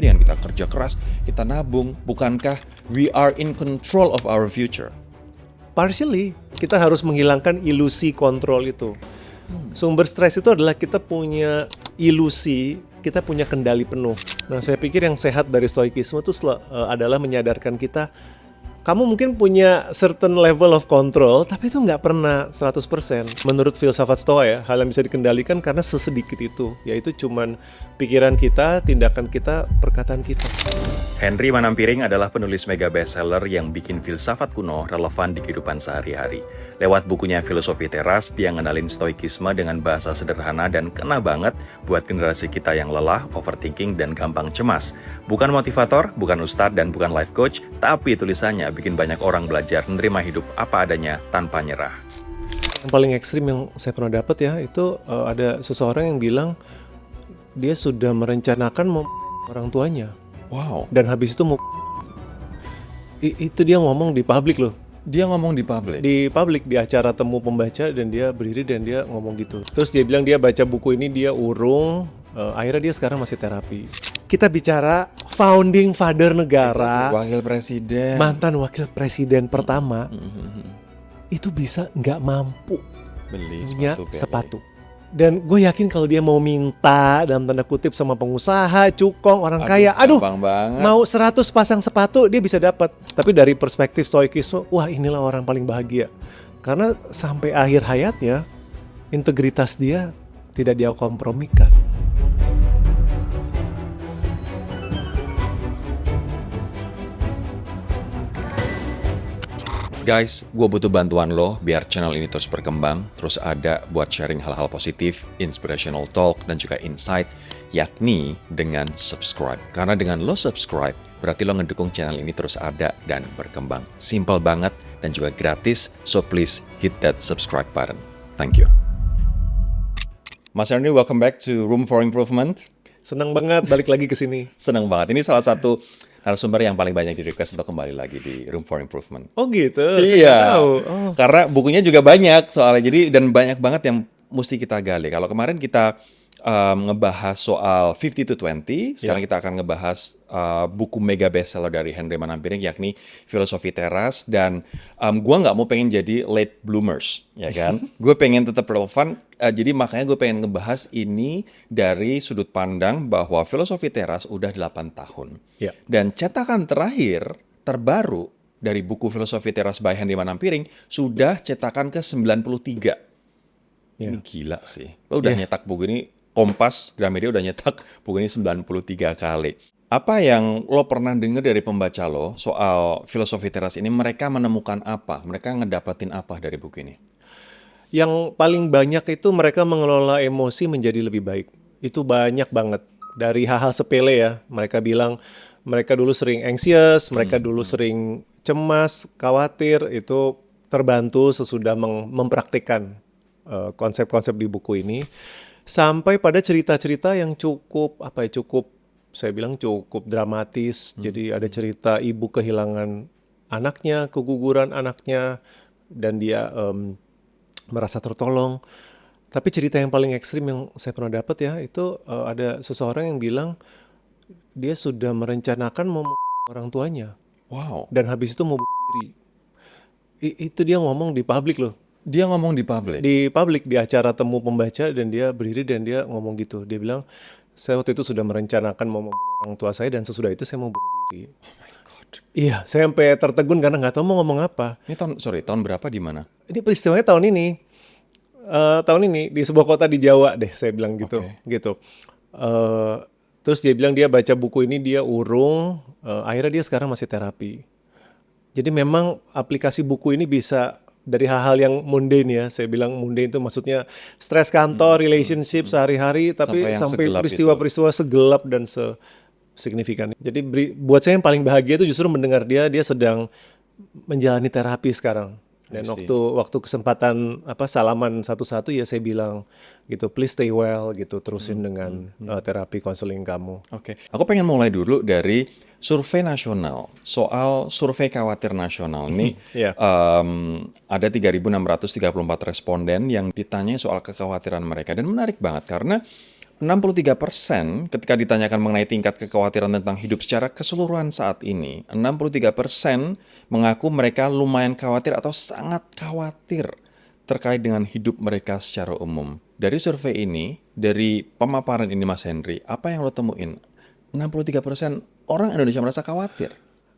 dengan kita kerja keras, kita nabung, bukankah we are in control of our future? Partially, kita harus menghilangkan ilusi kontrol itu. Sumber stres itu adalah kita punya ilusi, kita punya kendali penuh. Nah, saya pikir yang sehat dari stoikisme itu adalah menyadarkan kita, kamu mungkin punya certain level of control, tapi itu nggak pernah 100%. Menurut filsafat Stoa ya, hal yang bisa dikendalikan karena sesedikit itu, yaitu cuman pikiran kita, tindakan kita, perkataan kita. Henry Manampiring adalah penulis mega bestseller yang bikin filsafat kuno relevan di kehidupan sehari-hari. Lewat bukunya Filosofi Teras, dia ngenalin stoikisme dengan bahasa sederhana dan kena banget buat generasi kita yang lelah, overthinking, dan gampang cemas. Bukan motivator, bukan ustadz, dan bukan life coach, tapi tulisannya bikin banyak orang belajar menerima hidup apa adanya tanpa nyerah. Yang paling ekstrim yang saya pernah dapat ya, itu ada seseorang yang bilang dia sudah merencanakan mau orang tuanya. Wow. Dan habis itu mau itu dia ngomong di publik loh. Dia ngomong di publik? Di publik, di acara temu pembaca, dan dia berdiri dan dia ngomong gitu. Terus dia bilang dia baca buku ini, dia urung, akhirnya dia sekarang masih terapi. Kita bicara founding father negara, wakil presiden, mantan wakil presiden pertama, itu bisa nggak mampu beli punya sepatu. Dan gue yakin kalau dia mau minta dalam tanda kutip sama pengusaha, cukong, orang kaya, mau 100 pasang sepatu dia bisa dapat. Tapi dari perspektif stoikisme, wah inilah orang paling bahagia. Karena sampai akhir hayatnya integritas dia tidak dia kompromikan. Guys, gue butuh bantuan lo biar channel ini terus berkembang, terus ada buat sharing hal-hal positif, inspirational talk, dan juga insight, yakni dengan subscribe. Karena dengan lo subscribe, berarti lo ngedukung channel ini terus ada dan berkembang. Simple banget dan juga gratis, so please hit that subscribe button. Thank you. Mas Ernie, welcome back to Room for Improvement. Senang banget balik lagi ke sini. Senang banget. Ini salah satu narasumber yang paling banyak di request untuk kembali lagi di Room for Improvement. Oh gitu? Iya, karena bukunya juga banyak soalnya, jadi dan banyak banget yang mesti kita gali. Kalau kemarin kita ngebahas soal 50 to 20, sekarang kita akan ngebahas buku mega bestseller dari Henry Manampiring, yakni Filosofi Teras. Dan gue nggak mau pengen jadi late bloomers, ya kan? Gue pengen tetap relevan, jadi makanya gue pengen ngebahas ini dari sudut pandang bahwa Filosofi Teras udah 8 tahun. Yeah. Dan cetakan terakhir, terbaru dari buku Filosofi Teras by Henry Manampiring sudah cetakan ke-93. Ini gila sih. Lo udah nyetak buku ini, Kompas, Gramedia udah nyetak buku ini 93 kali. Apa yang lo pernah dengar dari pembaca lo soal Filosofi Teras ini? Mereka menemukan apa? Mereka ngedapetin apa dari buku ini? Yang paling banyak itu mereka mengelola emosi menjadi lebih baik. Itu banyak banget. Dari hal-hal sepele ya. Mereka bilang mereka dulu sering anxious, mereka dulu sering cemas, khawatir. Itu terbantu sesudah mempraktikkan konsep-konsep di buku ini. Sampai pada cerita-cerita yang cukup saya bilang cukup dramatis. Jadi ada cerita ibu kehilangan anaknya, keguguran anaknya, dan dia merasa tertolong. Tapi cerita yang paling ekstrim yang saya pernah dapat ya, itu ada seseorang yang bilang dia sudah merencanakan mau orang tuanya. Wow. Dan habis itu mau bunuh diri. Itu dia ngomong di publik loh. Dia ngomong di publik? Di publik, di acara temu pembaca, dan dia berdiri dan dia ngomong gitu. Dia bilang, saya waktu itu sudah merencanakan mau membunuh orang tua saya, dan sesudah itu saya mau bunuh diri. Oh my God. Iya, saya sampai tertegun karena nggak tahu mau ngomong apa. Ini tahun berapa, di mana? Ini peristiwanya tahun ini. Tahun ini di sebuah kota di Jawa deh, saya bilang gitu. Gitu. Terus dia bilang dia baca buku ini, dia urung, akhirnya dia sekarang masih terapi. Jadi memang aplikasi buku ini bisa dari hal-hal yang mundane ya. Saya bilang mundane itu maksudnya stres kantor, relationship sehari-hari, tapi sampai peristiwa-peristiwa segelap dan signifikan. Jadi buat saya yang paling bahagia itu justru mendengar dia sedang menjalani terapi sekarang. Dan waktu kesempatan salaman satu-satu ya saya bilang gitu, please stay well gitu, terusin dengan terapi konseling kamu. Oke. Aku pengen mulai dulu dari survei nasional. Soal survei khawatir nasional ini ada 3.634 responden yang ditanyai soal kekhawatiran mereka, dan menarik banget karena 63% ketika ditanyakan mengenai tingkat kekhawatiran tentang hidup secara keseluruhan saat ini, 63% mengaku mereka lumayan khawatir atau sangat khawatir terkait dengan hidup mereka secara umum. Dari survei ini, dari pemaparan ini Mas Henry, apa yang lo temuin? 63% orang Indonesia merasa khawatir.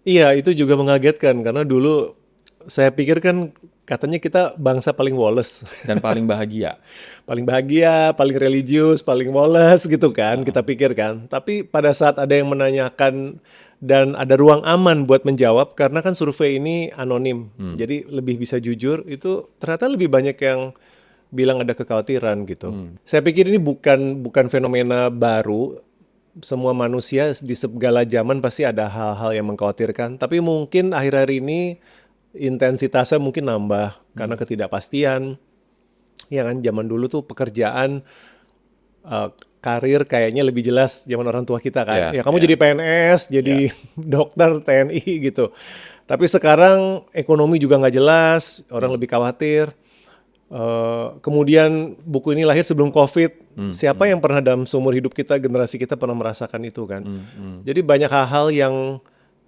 Iya, itu juga mengagetkan karena dulu saya pikir kan katanya kita bangsa paling woles. Dan paling bahagia. Paling bahagia, paling religius, paling woles gitu kan, kita pikir kan. Tapi pada saat ada yang menanyakan dan ada ruang aman buat menjawab, karena kan survei ini anonim, jadi lebih bisa jujur, itu ternyata lebih banyak yang bilang ada kekhawatiran gitu. Saya pikir ini bukan fenomena baru. Semua manusia di segala zaman pasti ada hal-hal yang mengkhawatirkan. Tapi mungkin akhir-akhir ini intensitasnya mungkin nambah karena ketidakpastian. Ya kan, zaman dulu tuh pekerjaan, karir kayaknya lebih jelas zaman orang tua kita kan. Ya kamu jadi PNS, jadi dokter, TNI gitu. Tapi sekarang ekonomi juga nggak jelas, orang lebih khawatir. Kemudian buku ini lahir sebelum COVID. Siapa yang pernah dalam seumur hidup kita, generasi kita pernah merasakan itu kan. Jadi banyak hal-hal yang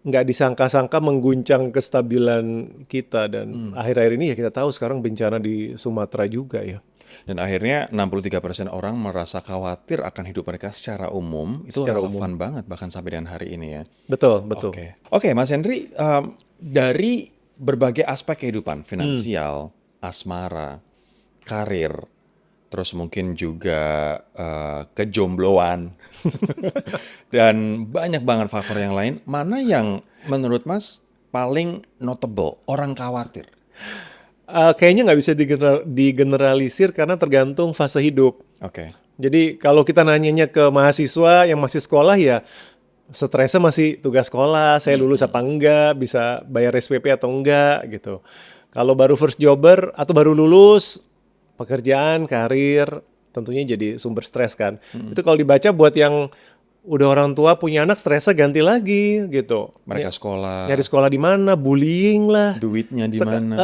nggak disangka-sangka mengguncang kestabilan kita. Dan akhir-akhir ini ya kita tahu sekarang bencana di Sumatera juga ya. Dan akhirnya 63% orang merasa khawatir akan hidup mereka secara umum. Itu relevan banget bahkan sampai dengan hari ini ya. Betul, betul. Oke, Mas Henry, dari berbagai aspek kehidupan, finansial, asmara, karir, terus mungkin juga kejombloan, dan banyak banget faktor yang lain, mana yang menurut Mas paling notable, orang khawatir? Kayaknya nggak bisa digeneralisir karena tergantung fase hidup. Oke. Jadi kalau kita nanyanya ke mahasiswa yang masih sekolah ya stresnya masih tugas sekolah, saya lulus apa enggak, bisa bayar SPP atau enggak gitu. Kalau baru first jobber atau baru lulus, pekerjaan, karir, tentunya jadi sumber stres kan. Itu kalau dibaca buat yang udah orang tua punya anak, stresnya ganti lagi gitu. Mereka sekolah, Nyari sekolah di mana, bullying lah. duitnya di mana?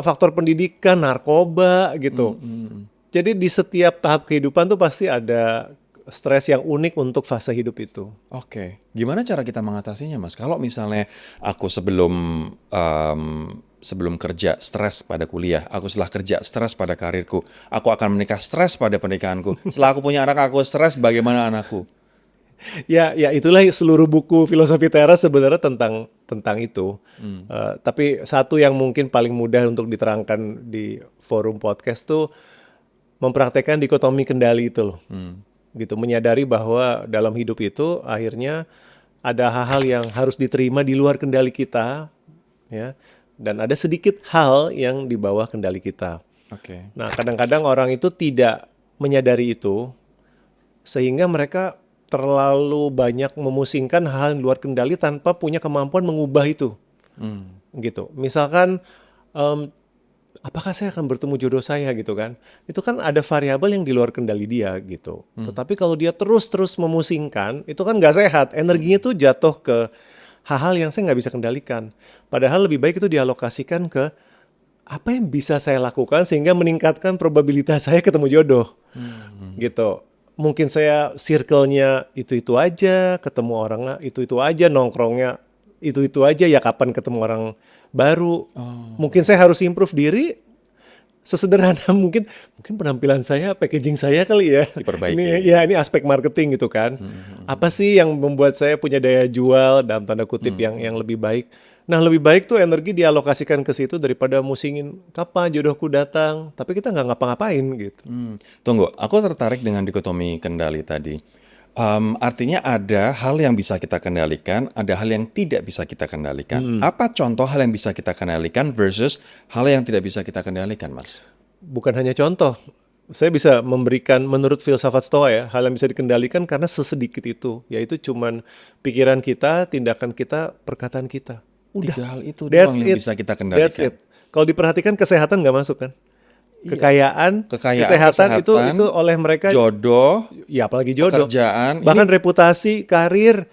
Faktor pendidikan, narkoba gitu. Jadi di setiap tahap kehidupan tuh pasti ada stres yang unik untuk fase hidup itu. Oke. Gimana cara kita mengatasinya, Mas? Kalau misalnya aku sebelum kerja stres pada kuliah, aku setelah kerja stres pada karirku, aku akan menikah stres pada pernikahanku. Setelah aku punya anak, aku stres bagaimana anakku. Ya itulah seluruh buku filosofi teras sebenarnya tentang itu. Tapi satu yang mungkin paling mudah untuk diterangkan di forum podcast tuh mempraktekkan dikotomi kendali itu loh. Gitu, menyadari bahwa dalam hidup itu akhirnya ada hal-hal yang harus diterima di luar kendali kita, ya. Dan ada sedikit hal yang di bawah kendali kita. Oke. Nah, kadang-kadang orang itu tidak menyadari itu, sehingga mereka terlalu banyak memusingkan hal yang luar kendali tanpa punya kemampuan mengubah itu. Gitu. Misalkan, apakah saya akan bertemu jodoh saya gitu kan? Itu kan ada variabel yang di luar kendali dia gitu. Tetapi kalau dia terus-terus memusingkan, itu kan nggak sehat. Energinya tuh jatuh ke hal-hal yang saya nggak bisa kendalikan. Padahal lebih baik itu dialokasikan ke apa yang bisa saya lakukan sehingga meningkatkan probabilitas saya ketemu jodoh. Gitu. Mungkin saya circle-nya itu-itu aja, ketemu orangnya itu-itu aja, nongkrongnya itu-itu aja, ya kapan ketemu orang baru. Mungkin saya harus improve diri, sesederhana mungkin penampilan saya, packaging saya kali ya. Diperbaiki. Ini aspek marketing gitu kan. Apa sih yang membuat saya punya daya jual dalam tanda kutip yang lebih baik? Nah, lebih baik tuh energi dialokasikan ke situ daripada musingin kapan jodohku datang, tapi kita nggak ngapa-ngapain gitu. Tunggu, aku tertarik dengan dikotomi kendali tadi. Artinya ada hal yang bisa kita kendalikan, ada hal yang tidak bisa kita kendalikan. Apa contoh hal yang bisa kita kendalikan versus hal yang tidak bisa kita kendalikan, Mas? Bukan hanya contoh. Saya bisa memberikan menurut filsafat Stoa ya, hal yang bisa dikendalikan karena sesedikit itu, yaitu cuman pikiran kita, tindakan kita, perkataan kita. Udah. 3 hal itu doang yang bisa kita kendalikan. That's it. Kalau diperhatikan kesehatan nggak masuk kan? Kekayaan, Kekayaan, kesehatan itu oleh mereka, jodoh, ya apalagi jodoh, pekerjaan, bahkan reputasi, karir,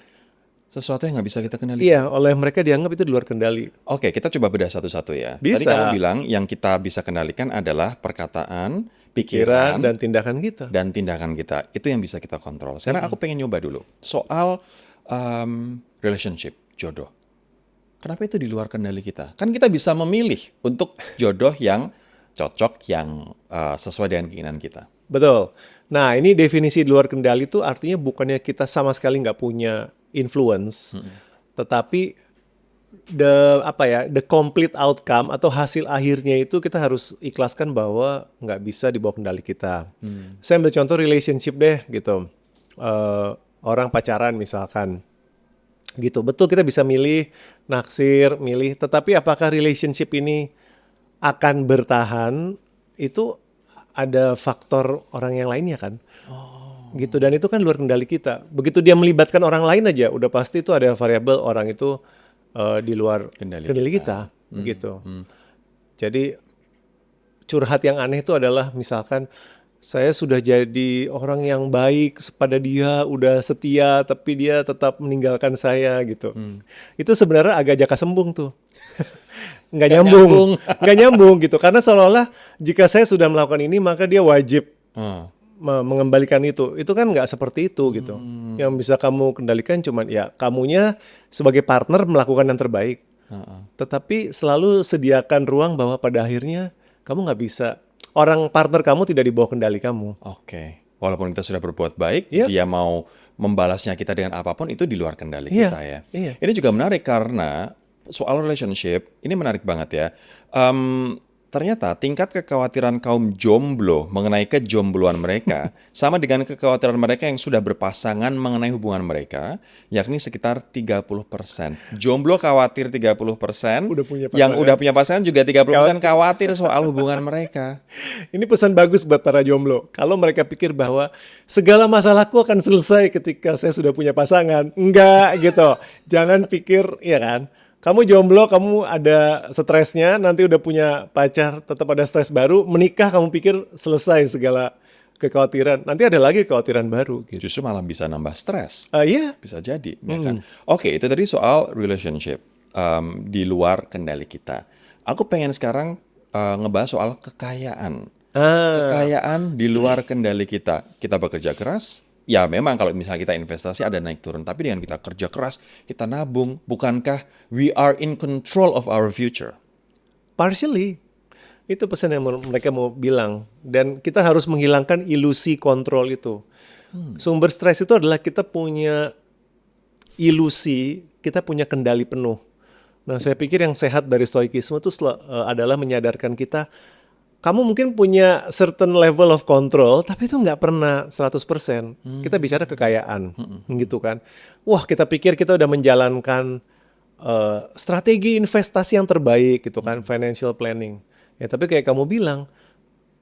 sesuatu yang nggak bisa kita kendalikan. iya oleh mereka dianggap itu di luar kendali. Oke, kita coba bedah satu-satu ya. Bisa. Tadi kamu bilang yang kita bisa kendalikan adalah perkataan, pikiran dan tindakan kita. dan tindakan kita. Itu yang bisa kita kontrol. Sekarang aku pengen nyoba dulu soal relationship, jodoh. Kenapa itu di luar kendali kita? Kan kita bisa memilih untuk jodoh yang cocok, yang sesuai dengan keinginan kita. Betul. Nah, ini definisi di luar kendali itu artinya bukannya kita sama sekali nggak punya influence, tetapi the complete outcome atau hasil akhirnya itu kita harus ikhlaskan bahwa nggak bisa di bawah kendali kita. Saya ambil contoh relationship deh gitu. Orang pacaran misalkan. Gitu. Betul kita bisa milih, naksir, milih, tetapi apakah relationship ini akan bertahan, itu ada faktor orang yang lainnya kan. Gitu, dan itu kan luar kendali kita. Begitu dia melibatkan orang lain aja, udah pasti itu ada variabel orang itu di luar kendali kita. Gitu. Jadi curhat yang aneh itu adalah misalkan saya sudah jadi orang yang baik pada dia, udah setia, tapi dia tetap meninggalkan saya gitu. Itu sebenarnya agak jaka sembung tuh. Nggak nyambung. Nggak nyambung gitu. Karena seolah-olah jika saya sudah melakukan ini, maka dia wajib mengembalikan itu. Itu kan nggak seperti itu gitu. Yang bisa kamu kendalikan cuman ya kamunya sebagai partner melakukan yang terbaik. Tetapi selalu sediakan ruang bahwa pada akhirnya kamu nggak bisa, orang partner kamu tidak di bawah kendali kamu. Oke. Walaupun kita sudah berbuat baik, dia mau membalasnya kita dengan apapun, itu di luar kendali kita ya. Ini juga menarik karena soal relationship, ini menarik banget ya. Ternyata tingkat kekhawatiran kaum jomblo mengenai kejombloan mereka sama dengan kekhawatiran mereka yang sudah berpasangan mengenai hubungan mereka, yakni sekitar 30%. Jomblo khawatir 30%, yang udah punya pasangan juga 30% khawatir soal hubungan mereka. Ini pesan bagus buat para jomblo. Kalau mereka pikir bahwa segala masalahku akan selesai ketika saya sudah punya pasangan. Enggak gitu. Jangan pikir, ya kan? Kamu jomblo, kamu ada stresnya, nanti udah punya pacar, tetap ada stres baru, menikah kamu pikir selesai segala kekhawatiran. Nanti ada lagi kekhawatiran baru. Gitu. Justru malah bisa nambah stres. Iya. Bisa jadi, ya kan? Oke, itu tadi soal relationship di luar kendali kita. Aku pengen sekarang ngebahas soal kekayaan. Kekayaan di luar kendali kita. Kita bekerja keras. Ya memang kalau misalnya kita investasi ada naik turun, tapi dengan kita kerja keras, kita nabung, bukankah we are in control of our future? Partially. Itu pesan yang mereka mau bilang. Dan kita harus menghilangkan ilusi kontrol itu. Sumber stres itu adalah kita punya ilusi, kita punya kendali penuh. Nah, saya pikir yang sehat dari stoikisme itu adalah menyadarkan kita, kamu mungkin punya certain level of control, tapi itu nggak pernah 100%. Kita bicara kekayaan, gitu kan. Wah, kita pikir kita udah menjalankan strategi investasi yang terbaik, gitu kan, financial planning. Ya, tapi kayak kamu bilang,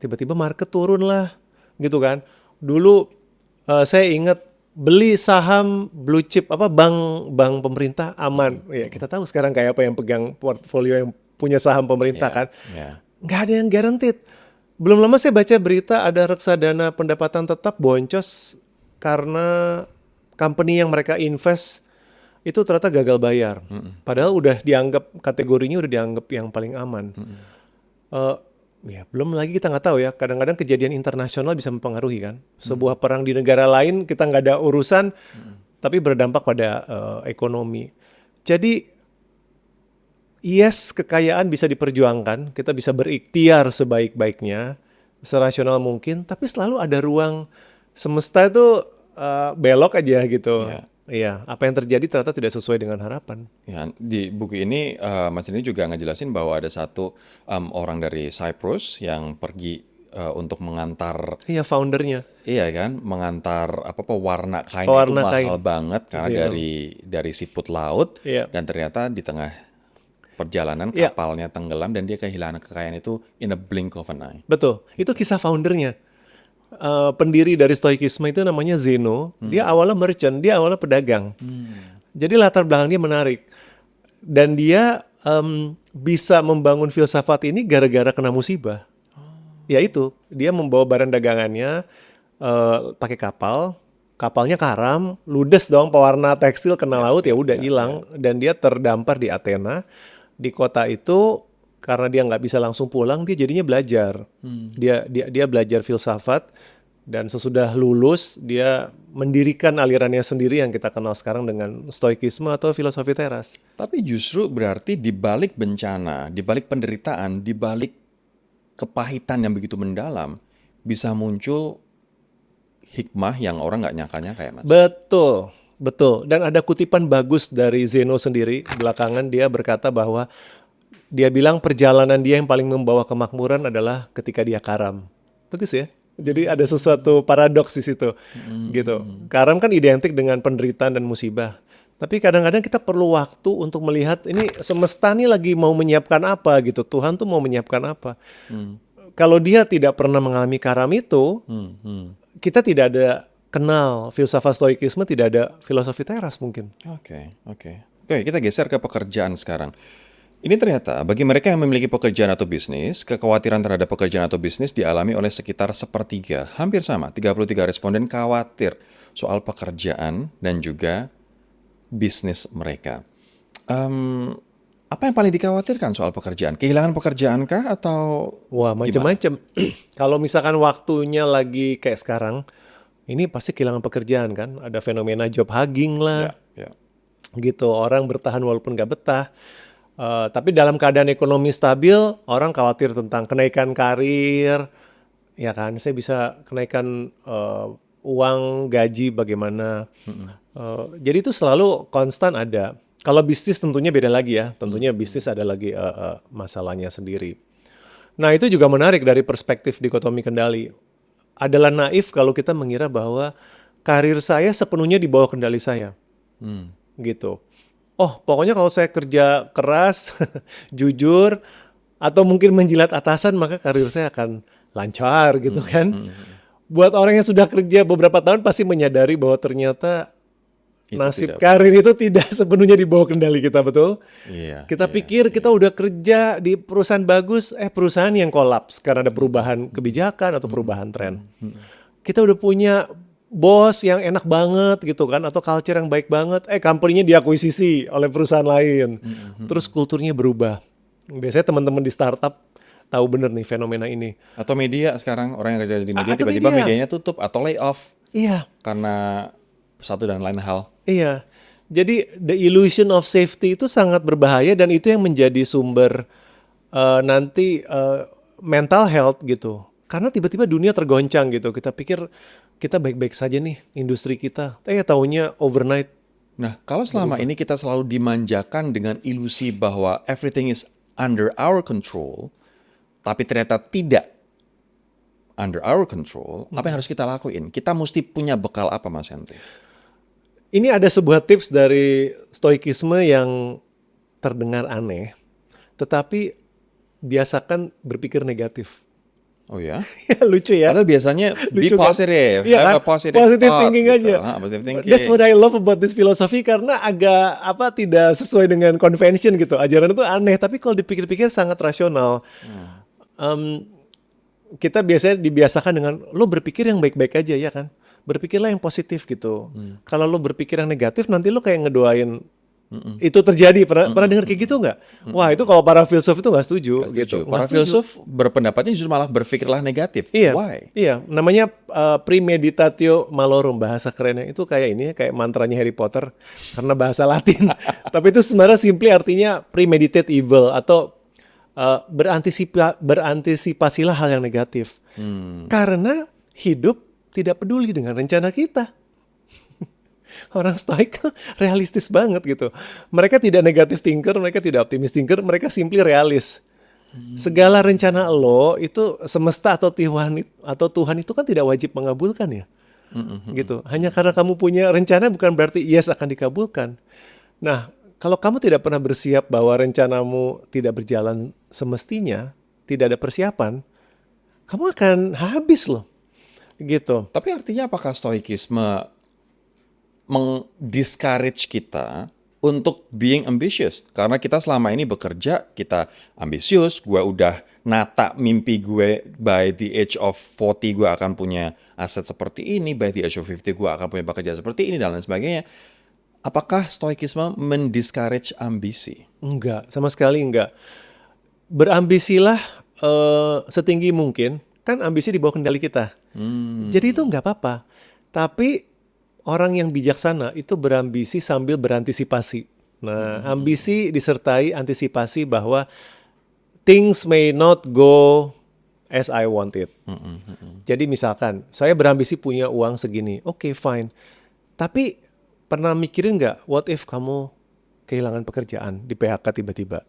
tiba-tiba market turun lah, gitu kan. Dulu saya ingat beli saham blue chip, bank pemerintah aman. Ya, kita tahu sekarang kayak apa yang pegang portfolio yang punya saham pemerintah kan. Nggak ada yang guaranteed. Belum lama saya baca berita ada reksadana pendapatan tetap boncos karena company yang mereka invest itu ternyata gagal bayar. Padahal udah dianggap, kategorinya udah dianggap yang paling aman. Ya belum lagi kita nggak tahu ya, kadang-kadang kejadian internasional bisa mempengaruhi kan. Sebuah perang di negara lain kita nggak ada urusan, tapi berdampak pada ekonomi. Jadi yes, kekayaan bisa diperjuangkan, kita bisa berikhtiar sebaik-baiknya, serasional mungkin, tapi selalu ada ruang semesta itu belok aja gitu. Iya, apa yang terjadi ternyata tidak sesuai dengan harapan. Ya, di buku ini Mas ini juga ngejelasin bahwa ada satu orang dari Cyprus yang pergi untuk mengantar. Iya, foundernya. Iya kan, mengantar warna kain Pewarna itu mahal kain. banget kan dari siput laut, dan ternyata di tengah perjalanan kapalnya tenggelam dan dia kehilangan kekayaan itu in a blink of an eye. Betul, itu kisah foundernya. Pendiri dari stoikisme itu namanya Zeno. Dia awalnya merchant, dia awalnya pedagang. Jadi latar belakang dia menarik. Dan dia bisa membangun filsafat ini gara-gara kena musibah. Yaitu, dia membawa barang dagangannya pakai kapal. Kapalnya karam, ludes dong pewarna tekstil kena laut, ya udah hilang. Dan dia terdampar di Athena. Di kota itu karena dia nggak bisa langsung pulang, dia jadinya belajar. Dia belajar filsafat, dan sesudah lulus dia mendirikan alirannya sendiri yang kita kenal sekarang dengan stoikisme atau filosofi teras. Tapi justru berarti di balik bencana, di balik penderitaan, di balik kepahitan yang begitu mendalam, bisa muncul hikmah yang orang nggak nyangka-nyangka ya, Mas? Betul, betul. Dan ada kutipan bagus dari Zeno sendiri. Belakangan dia berkata bahwa dia bilang perjalanan dia yang paling membawa kemakmuran adalah ketika dia karam. Bagus ya. Jadi ada sesuatu paradoks di situ, gitu. Karam kan identik dengan penderitaan dan musibah. Tapi kadang-kadang kita perlu waktu untuk melihat ini semesta nih lagi mau menyiapkan apa gitu. Tuhan tuh mau menyiapkan apa. Kalau dia tidak pernah mengalami karam itu, kita tidak ada kenal filsafat stoikisme, tidak ada filosofi teras mungkin. Oke. Oke, kita geser ke pekerjaan sekarang. Ini ternyata bagi mereka yang memiliki pekerjaan atau bisnis, kekhawatiran terhadap pekerjaan atau bisnis dialami oleh sekitar sepertiga, hampir sama, 33 responden khawatir soal pekerjaan dan juga bisnis mereka. Apa yang paling dikhawatirkan soal pekerjaan? Kehilangan pekerjaan kah atau Wah, macam-macam. Kalau misalkan waktunya lagi kayak sekarang, ini pasti kehilangan pekerjaan kan. Ada fenomena job hugging lah, Ya. gitu. Orang bertahan walaupun gak betah. Tapi dalam keadaan ekonomi stabil, orang khawatir tentang kenaikan karir, ya kan? Saya bisa kenaikan uang, gaji bagaimana. Jadi itu selalu konstan ada. Kalau bisnis tentunya beda lagi ya. Tentunya bisnis ada lagi masalahnya sendiri. Nah itu juga menarik dari perspektif dikotomi kendali. Adalah naif kalau kita mengira bahwa karir saya sepenuhnya di bawah kendali saya. Gitu. Oh, pokoknya kalau saya kerja keras, jujur, atau mungkin menjilat atasan, maka karir saya akan lancar gitu kan. Buat orang yang sudah kerja beberapa tahun pasti menyadari bahwa ternyata nasib karir itu tidak sepenuhnya di bawah kendali kita, betul? Kita pikir kita udah kerja di perusahaan bagus, perusahaan yang kolaps karena ada perubahan kebijakan atau perubahan tren. Kita udah punya bos yang enak banget gitu kan, atau culture yang baik banget, company-nya diakuisisi oleh perusahaan lain, terus kulturnya berubah. Biasanya teman-teman di startup tahu bener nih fenomena ini. Atau media sekarang, orang yang kerja di media tiba-tiba medianya tutup atau layoff. Iya. Karena satu dan lain hal. Iya. Jadi the illusion of safety itu sangat berbahaya, dan itu yang menjadi sumber nanti mental health gitu. Karena tiba-tiba dunia tergoncang gitu. Kita pikir kita baik-baik saja nih, industri kita. Taunya overnight. Nah, kalau selama ini kita selalu dimanjakan dengan ilusi bahwa everything is under our control, tapi ternyata tidak under our control, apa yang harus kita lakuin? Kita mesti punya bekal apa, Mas Henry? Ini ada sebuah tips dari stoikisme yang terdengar aneh, tetapi biasakan berpikir negatif. Oh ya? Ya, lucu ya. Padahal biasanya be Lucu kan? positive, Iya have kan? a positive thinking thought, gitu. aja. Positive thinking. That's what I love about this philosophy, karena agak tidak sesuai dengan convention gitu. Ajaran itu aneh, tapi kalau dipikir-pikir sangat rasional. Kita biasanya dibiasakan dengan lo berpikir yang baik-baik aja ya kan. Berpikirlah yang positif gitu. Kalau lo berpikir yang negatif, nanti lo kayak ngedoain itu terjadi. Pernah dengar kayak gitu nggak? Wah, itu kalau para filsuf itu nggak setuju. Gitu. Para filsuf berpendapatnya justru malah berpikirlah negatif. Iya. Why? Iya, namanya premeditatio malorum, bahasa kerennya. Itu kayak ini, kayak mantranya Harry Potter karena bahasa Latin. Tapi itu sebenarnya simply artinya premeditate evil, atau berantisipasilah hal yang negatif. Karena hidup tidak peduli dengan rencana kita. Orang stoik realistis banget gitu. Mereka tidak negatif thinker, mereka tidak optimis thinker, mereka simply realis. Segala rencana lo itu semesta atau Tuhan itu kan tidak wajib mengabulkan ya. Gitu. Hanya karena kamu punya rencana bukan berarti yes akan dikabulkan. Nah, kalau kamu tidak pernah bersiap bahwa rencanamu tidak berjalan semestinya, tidak ada persiapan, kamu akan habis loh. Gitu. Tapi artinya apakah stoikisme meng-discourage kita untuk being ambitious? Karena kita selama ini bekerja, kita ambisius, gue udah nata mimpi gue by the age of 40 gue akan punya aset seperti ini, by the age of 50 gue akan punya pekerjaan seperti ini, dan lain sebagainya. Apakah stoikisme men-discourage ambisi? Enggak, sama sekali enggak. berambisilah setinggi mungkin. Kan ambisi di bawah kendali kita. Jadi itu nggak apa-apa. Tapi orang yang bijaksana itu berambisi sambil berantisipasi. Nah, ambisi disertai antisipasi bahwa things may not go as I want it. Jadi misalkan, saya berambisi punya uang segini. Oke, fine. Tapi pernah mikirin nggak, what if kamu kehilangan pekerjaan, di PHK tiba-tiba?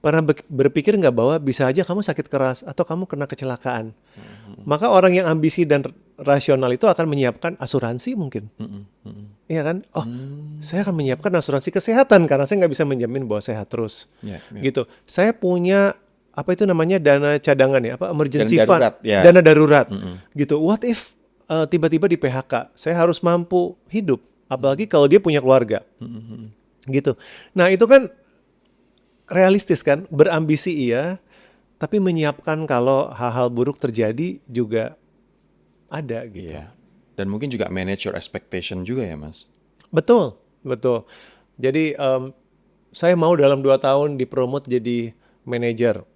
Pernah berpikir nggak bahwa bisa aja kamu sakit keras atau kamu kena kecelakaan? Maka orang yang ambisi dan rasional itu akan menyiapkan asuransi mungkin. Iya kan? Oh, saya akan menyiapkan asuransi kesehatan karena saya nggak bisa menjamin bahwa sehat terus. Gitu. Saya punya apa itu namanya dana cadangan ya, apa emergency fund, dana darurat. Gitu. What if tiba-tiba di PHK, saya harus mampu hidup, apalagi kalau dia punya keluarga. Gitu. Nah, itu kan realistis kan, berambisi iya, tapi menyiapkan kalau hal-hal buruk terjadi juga ada gitu. Iya. Dan mungkin juga manage your expectation juga ya, Mas. Betul, betul. Jadi saya mau dalam 2 tahun dipromot jadi manajer.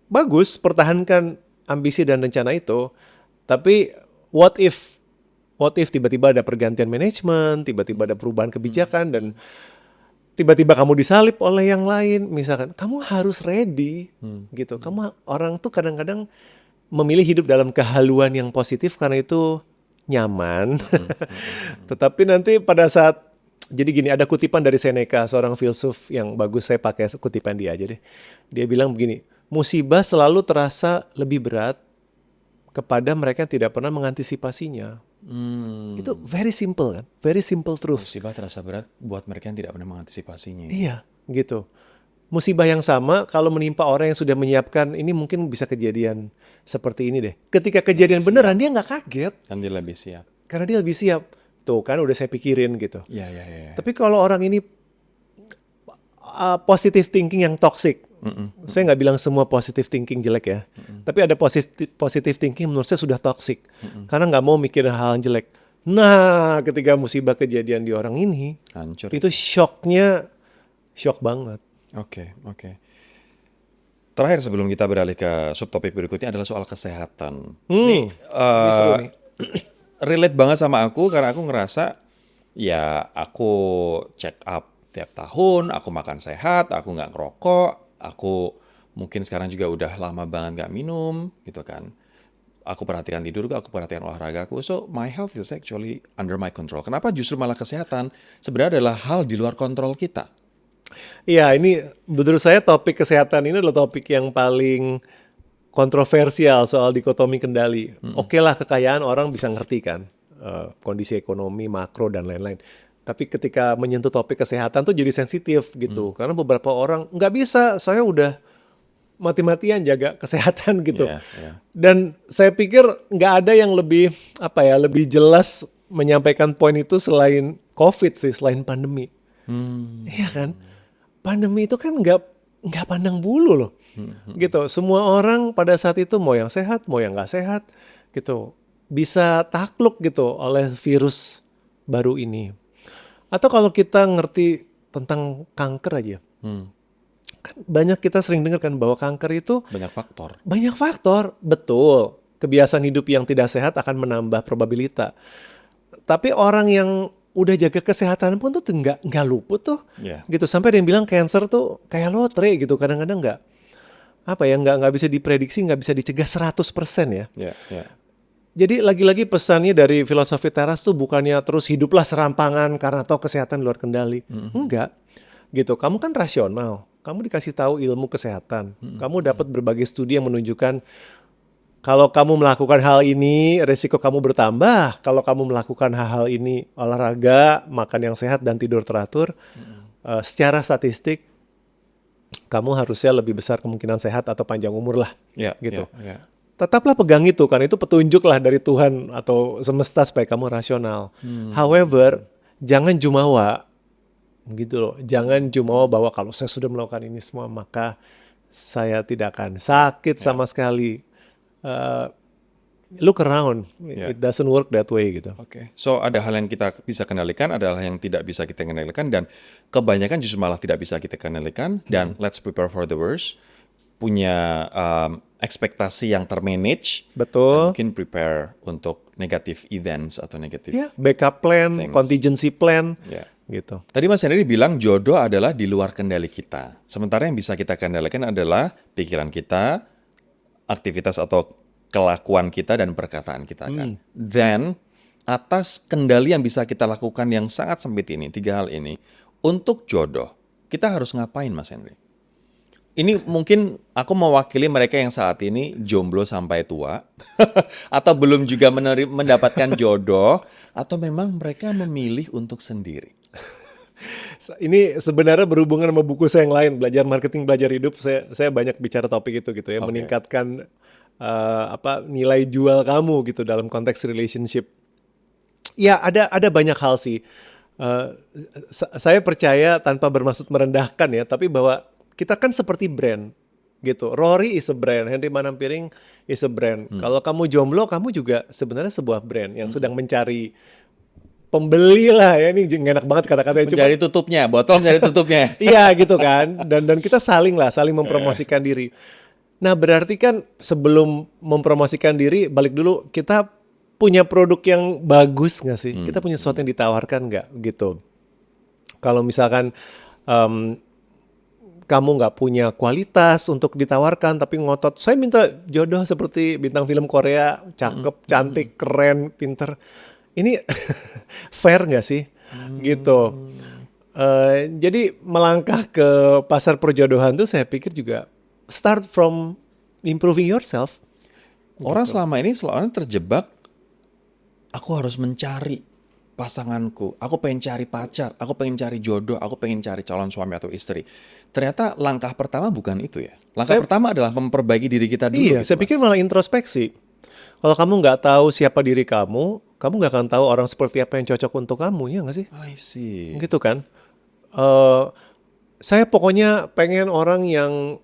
Bagus, pertahankan ambisi dan rencana itu. Tapi what if tiba-tiba ada pergantian manajemen, tiba-tiba ada perubahan kebijakan dan tiba-tiba kamu disalip oleh yang lain, misalkan, kamu harus ready, gitu. Orang tuh kadang-kadang memilih hidup dalam kehaluan yang positif karena itu nyaman. Tetapi nanti pada saat, jadi gini, ada kutipan dari Seneca, seorang filsuf yang bagus, saya pakai kutipan dia aja deh. Dia bilang begini, musibah selalu terasa lebih berat kepada mereka yang tidak pernah mengantisipasinya. Itu very simple kan, very simple truth. Musibah terasa berat buat mereka yang tidak pernah mengantisipasinya. Iya, gitu. Musibah yang sama kalau menimpa orang yang sudah menyiapkan, ini mungkin bisa kejadian seperti ini deh. Ketika kejadian beneran dia nggak kaget. Kan dia lebih siap. Karena dia lebih siap. Tuh kan udah saya pikirin gitu. Iya. Tapi kalau orang ini positive thinking yang toxic. Saya nggak bilang semua positive thinking jelek ya. Tapi ada positive thinking menurut saya sudah toxic. Karena nggak mau mikirin hal yang jelek. Nah, ketika musibah kejadian di orang ini, Hancur. itu shock banget. Oke. Terakhir sebelum kita beralih ke subtopik berikutnya adalah soal kesehatan. Ini seru nih. Relate banget sama aku karena aku ngerasa ya aku check up tiap tahun, aku makan sehat, aku nggak ngerokok, aku mungkin sekarang juga udah lama banget nggak minum gitu kan. Aku perhatikan tidurku, aku perhatikan olahragaku. So my health is actually under my control. Kenapa justru malah kesehatan sebenarnya adalah hal di luar kontrol kita? Iya, ini menurut saya topik kesehatan ini adalah topik yang paling kontroversial soal dikotomi kendali. Oke lah, kekayaan orang bisa ngerti kan, kondisi ekonomi, makro, dan lain-lain. Tapi ketika menyentuh topik kesehatan tuh jadi sensitif gitu. Karena beberapa orang, nggak bisa, saya udah mati-matian jaga kesehatan gitu. Dan saya pikir nggak ada yang lebih jelas menyampaikan poin itu selain COVID sih, selain pandemi. Iya kan? Pandemi itu kan nggak pandang bulu loh. Gitu. Semua orang pada saat itu mau yang sehat, mau yang nggak sehat gitu. Bisa takluk gitu oleh virus baru ini. Atau kalau kita ngerti tentang kanker aja. Kan banyak kita sering dengar kan bahwa kanker itu Banyak faktor. banyak faktor, betul. Kebiasaan hidup yang tidak sehat akan menambah probabilitas. Tapi orang yang udah jaga kesehatan pun tuh nggak luput tuh, gitu. Sampai ada yang bilang cancer tuh kayak lotre gitu. Kadang-kadang nggak bisa diprediksi, nggak bisa dicegah 100% ya. Jadi lagi-lagi pesannya dari filosofi teras tuh bukannya terus hiduplah serampangan karena toh kesehatan luar kendali. Enggak, gitu. Kamu kan rasional. Kamu dikasih tahu ilmu kesehatan. Kamu dapat berbagai studi yang menunjukkan kalau kamu melakukan hal ini, resiko kamu bertambah. Kalau kamu melakukan hal-hal ini, olahraga, makan yang sehat, dan tidur teratur, secara statistik, kamu harusnya lebih besar kemungkinan sehat atau panjang umur lah. Gitu. Tetaplah pegang itu, karena itu petunjuk lah dari Tuhan atau semesta supaya kamu rasional. However, jangan jumawa. Gitu loh. Jangan jumawa bahwa kalau saya sudah melakukan ini semua, maka saya tidak akan sakit sama sekali. Look around, it doesn't work that way gitu. So ada hal yang kita bisa kendalikan, ada hal yang tidak bisa kita kendalikan, dan kebanyakan justru malah tidak bisa kita kendalikan. Dan let's prepare for the worst. punya ekspektasi yang termanage, Betul. mungkin prepare untuk negative events atau negative. Ya, backup plan, Things. contingency plan, Ya. gitu. Tadi Mas Henry bilang jodoh adalah di luar kendali kita. Sementara yang bisa kita kendalikan adalah pikiran kita, aktivitas atau kelakuan kita dan perkataan kita kan. Then atas kendali yang bisa kita lakukan yang sangat sempit ini, 3 hal ini, untuk jodoh, kita harus ngapain Mas Henry? Ini mungkin aku mewakili mereka yang saat ini jomblo sampai tua, atau belum juga mendapatkan jodoh, atau memang mereka memilih untuk sendiri. Ini sebenarnya berhubungan sama buku saya yang lain, Belajar Marketing, Belajar Hidup. Saya banyak bicara topik itu gitu ya, meningkatkan nilai jual kamu gitu dalam konteks relationship. Ya, ada banyak hal sih. Saya percaya tanpa bermaksud merendahkan ya, tapi bahwa kita kan seperti brand gitu. Rory is a brand, Henry Manampiring is a brand. Kalau kamu jomblo, kamu juga sebenarnya sebuah brand yang sedang mencari pembeli lah ya. Ini nggak enak banget kata-katanya. Mencari tutupnya, botol mencari tutupnya. Iya gitu kan. Dan kita saling mempromosikan diri. Nah berarti kan sebelum mempromosikan diri, balik dulu kita punya produk yang bagus nggak sih? Kita punya sesuatu yang ditawarkan nggak gitu? Kalau misalkan kamu nggak punya kualitas untuk ditawarkan tapi ngotot, saya minta jodoh seperti bintang film Korea, cakep, cantik, keren, pinter. Ini fair nggak sih? Gitu. Jadi melangkah ke pasar perjodohan tuh saya pikir juga start from improving yourself. Orang selama ini selalu terjebak, aku harus mencari pasanganku, aku pengen cari pacar, aku pengen cari jodoh, aku pengen cari calon suami atau istri. Ternyata langkah pertama bukan itu ya. Langkah pertama adalah memperbaiki diri kita dulu. Iya, gitu, saya pikir malah introspeksi. Kalau kamu nggak tahu siapa diri kamu nggak akan tahu orang seperti apa yang cocok untuk kamu, ya nggak sih? I see. Gitu kan? Saya pokoknya pengen orang yang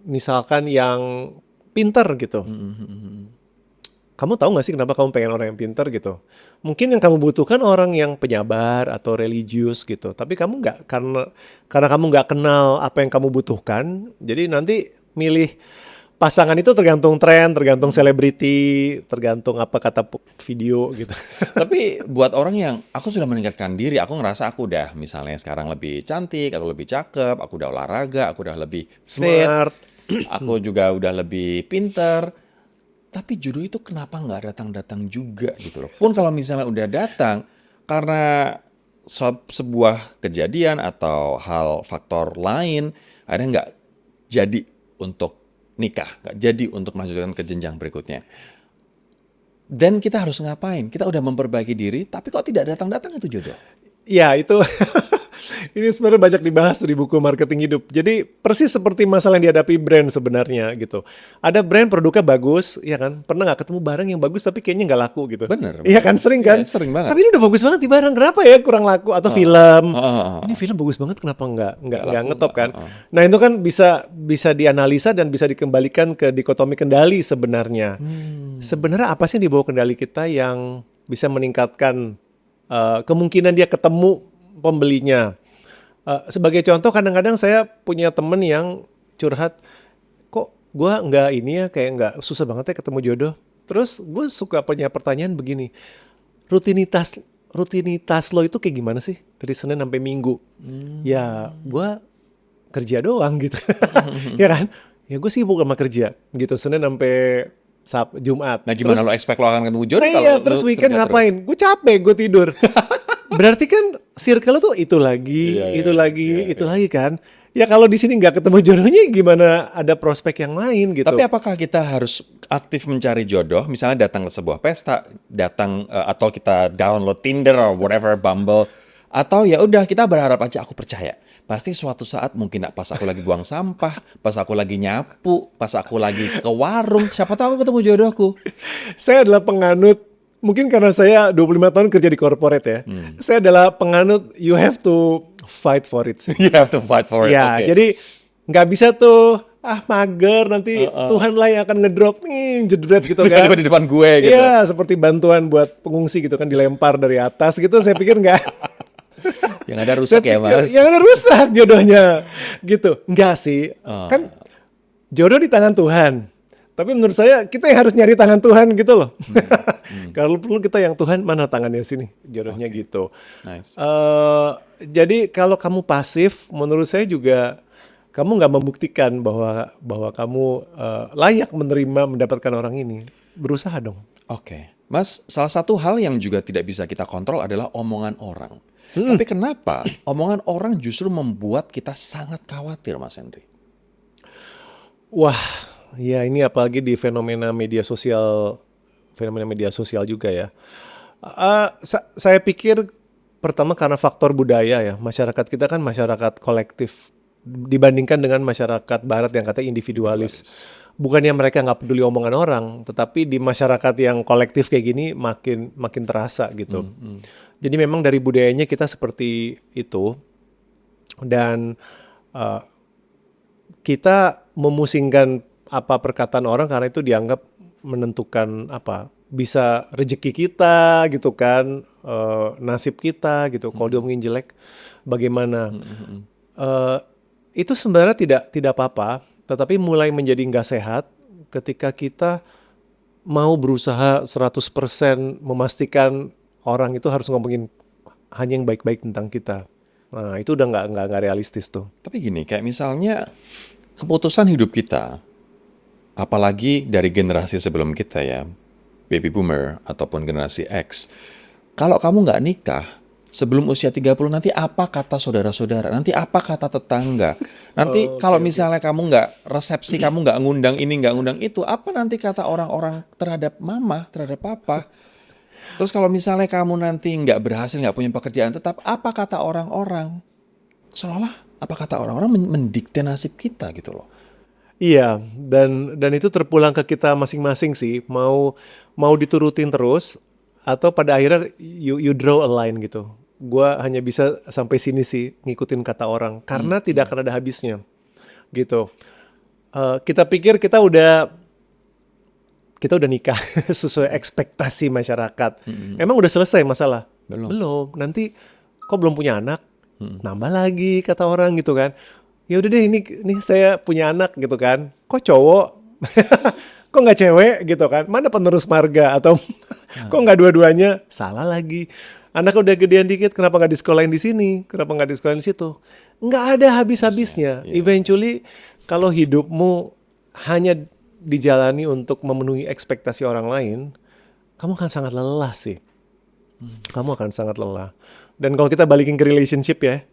misalkan yang pinter gitu. Kamu tahu nggak sih kenapa kamu pengen orang yang pinter gitu? Mungkin yang kamu butuhkan orang yang penyabar atau religius gitu. Tapi kamu nggak, karena kamu nggak kenal apa yang kamu butuhkan, jadi nanti milih pasangan itu tergantung tren, tergantung selebriti, tergantung apa kata video gitu. Tapi buat orang yang aku sudah meningkatkan diri, aku ngerasa aku udah misalnya sekarang lebih cantik, aku lebih cakep, aku udah olahraga, aku udah lebih fit, Smart. aku juga udah lebih pinter. Tapi jodoh itu kenapa nggak datang-datang juga gitu loh. Pun kalau misalnya udah datang, karena sebuah kejadian atau hal faktor lain, akhirnya nggak jadi untuk nikah, nggak jadi untuk melanjutkan ke jenjang berikutnya. Dan kita harus ngapain? Kita udah memperbaiki diri, tapi kok tidak datang-datang itu jodoh? Ya itu ini sebenarnya banyak dibahas di buku Marketing Hidup. Jadi persis seperti masalah yang dihadapi brand sebenarnya gitu. Ada brand produknya bagus, ya kan? Pernah nggak ketemu barang yang bagus tapi kayaknya nggak laku gitu? Bener. Iya kan, sering kan? Iya, sering banget. Tapi ini udah bagus banget di barang, kenapa ya kurang laku? Atau film, ini film bagus banget, kenapa nggak ngetop kan? Nah itu kan bisa dianalisa dan bisa dikembalikan ke dikotomi kendali sebenarnya. Sebenarnya apa sih yang dibawa kendali kita yang bisa meningkatkan kemungkinan dia ketemu pembelinya. Sebagai contoh, kadang-kadang saya punya temen yang curhat, kok gue nggak ini ya, kayak nggak, susah banget ya ketemu jodoh. Terus gue suka punya pertanyaan begini, rutinitas lo itu kayak gimana sih dari Senin sampai Minggu? Ya gue kerja doang gitu, ya kan? Ya gue sibuk sama kerja gitu, Senin sampai Jumat. Nah gimana lo expect lo akan ketemu jodoh? Nah iya, terus weekend ngapain? Gue capek, gue tidur. Berarti kan circle tuh itu lagi kan. Ya kalau di sini nggak ketemu jodohnya, gimana ada prospek yang lain gitu. Tapi apakah kita harus aktif mencari jodoh? Misalnya datang ke sebuah pesta, atau kita download Tinder or whatever, Bumble, atau ya udah kita berharap aja, aku percaya pasti suatu saat mungkin pas aku lagi buang sampah, pas aku lagi nyapu, pas aku lagi ke warung, siapa tahu aku ketemu jodohku. Saya adalah penganut, mungkin karena saya 25 tahun kerja di corporate ya. Saya adalah penganut you have to fight for it. You have to fight for it. Ya, okay. jadi nggak bisa tuh mager, nanti Tuhan lah yang akan ngedrop nih, jedret gitu kan. Tiba-tiba di depan gue gitu. Iya, seperti bantuan buat pengungsi gitu kan, dilempar dari atas gitu. Saya pikir nggak. Yang ada rusak ya mas. Yang ada rusak jodohnya gitu. Enggak sih. Kan jodoh di tangan Tuhan. Tapi menurut saya kita yang harus nyari tangan Tuhan gitu loh. Kalau perlu kita yang Tuhan mana tangannya sini, jodohnya gitu. Nice. Jadi kalau kamu pasif, menurut saya juga kamu nggak membuktikan bahwa kamu layak mendapatkan orang ini. Berusaha dong. Oke, Mas, salah satu hal yang juga tidak bisa kita kontrol adalah omongan orang. Tapi kenapa omongan orang justru membuat kita sangat khawatir, Mas Henry? Wah, ya ini apalagi di fenomena media sosial juga ya. Saya pikir pertama karena faktor budaya ya. Masyarakat kita kan masyarakat kolektif dibandingkan dengan masyarakat barat yang katanya individualis. Bukannya mereka nggak peduli omongan orang, tetapi di masyarakat yang kolektif kayak gini makin terasa gitu. Jadi memang dari budayanya kita seperti itu, dan kita memusingkan apa perkataan orang karena itu dianggap menentukan apa bisa rezeki kita gitu kan, nasib kita gitu. Kalau diomongin jelek bagaimana? Itu sebenarnya tidak apa-apa, tetapi mulai menjadi nggak sehat ketika kita mau berusaha 100% memastikan orang itu harus ngomongin hanya yang baik-baik tentang kita. Nah, itu udah nggak realistis tuh. Tapi gini, kayak misalnya keputusan hidup kita, apalagi dari generasi sebelum kita ya, baby boomer ataupun generasi X, kalau kamu nggak nikah sebelum usia 30 nanti apa kata saudara-saudara, nanti apa kata tetangga, nanti kalau misalnya kamu nggak resepsi, kamu nggak ngundang ini, nggak ngundang itu, apa nanti kata orang-orang terhadap mama, terhadap papa. Terus kalau misalnya kamu nanti nggak berhasil, nggak punya pekerjaan tetap, apa kata orang-orang? Seolah-olah apa kata orang-orang mendikte nasib kita gitu loh. Iya, dan itu terpulang ke kita masing-masing sih, mau diturutin terus atau pada akhirnya you draw a line gitu. Gua hanya bisa sampai sini sih ngikutin kata orang karena tidak akan ada habisnya gitu. Kita pikir kita udah nikah sesuai ekspektasi masyarakat. Emang udah selesai masalah? Belum. Nanti kok belum punya anak? Nambah lagi kata orang gitu kan. Ya udah deh ini saya punya anak gitu kan. Kok cowok? Kok nggak cewek gitu kan? Mana penerus marga atau kok nggak dua-duanya? Salah lagi. Anak udah gedean dikit, kenapa nggak disekolahin di sini? Kenapa nggak disekolahin di situ? Nggak ada habis-habisnya. Eventually kalau hidupmu hanya dijalani untuk memenuhi ekspektasi orang lain, kamu akan sangat lelah sih. Kamu akan sangat lelah. Dan kalau kita balikin ke relationship ya,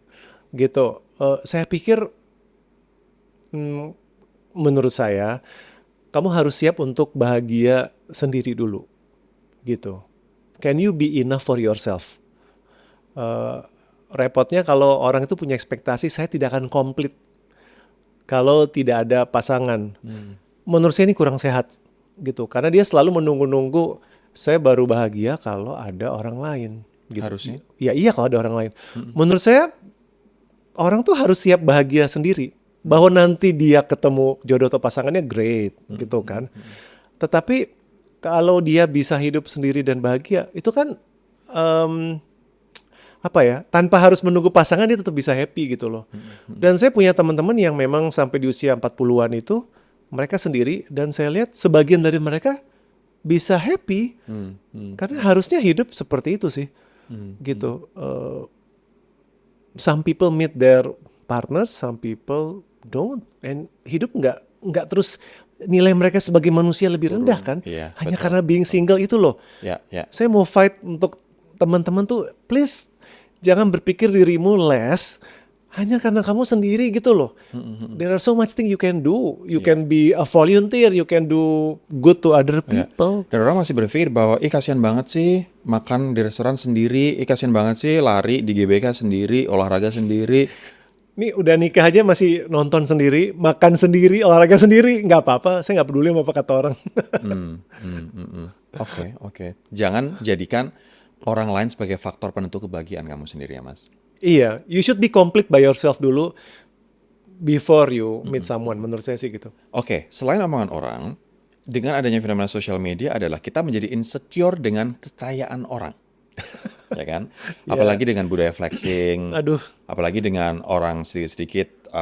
gitu. Saya pikir menurut saya kamu harus siap untuk bahagia sendiri dulu gitu. Can you be enough for yourself? Repotnya kalau orang itu punya ekspektasi saya tidak akan komplit kalau tidak ada pasangan. Menurut saya ini kurang sehat gitu, karena dia selalu menunggu-nunggu saya baru bahagia kalau ada orang lain gitu. Harusnya? Ya iya kalau ada orang lain. Menurut saya orang tuh harus siap bahagia sendiri. Bahwa nanti dia ketemu jodoh atau pasangannya great gitu kan. Tetapi kalau dia bisa hidup sendiri dan bahagia, itu kan apa ya, tanpa harus menunggu pasangan dia tetap bisa happy gitu loh. Dan saya punya teman-teman yang memang sampai di usia 40-an itu mereka sendiri, dan saya lihat sebagian dari mereka bisa happy karena harusnya hidup seperti itu sih. Gitu. Some people meet their partners, some people don't, and hidup nggak terus nilai mereka sebagai manusia lebih rendah kan? Hanya betul. Karena being single itu loh. Saya mau fight untuk teman-teman tuh, please jangan berpikir dirimu less hanya karena kamu sendiri gitu loh. There are so much things you can do. You can be a volunteer, you can do good to other people. Dan orang masih berpikir bahwa kasihan banget sih makan di restoran sendiri, kasihan banget sih lari di GBK sendiri, olahraga sendiri. Nih udah nikah aja masih nonton sendiri, makan sendiri, olahraga sendiri, nggak apa-apa. Saya nggak peduli sama apa kata orang. Oke. Jangan jadikan orang lain sebagai faktor penentu kebahagiaan kamu sendiri ya Mas. Iya, you should be complete by yourself dulu before you meet someone. Menurut saya sih gitu. Oke, selain omongan orang, dengan adanya fenomena sosial media adalah kita menjadi insecure dengan kekayaan orang. Ya kan? Apalagi dengan budaya flexing. Aduh. Apalagi dengan orang sedikit-sedikit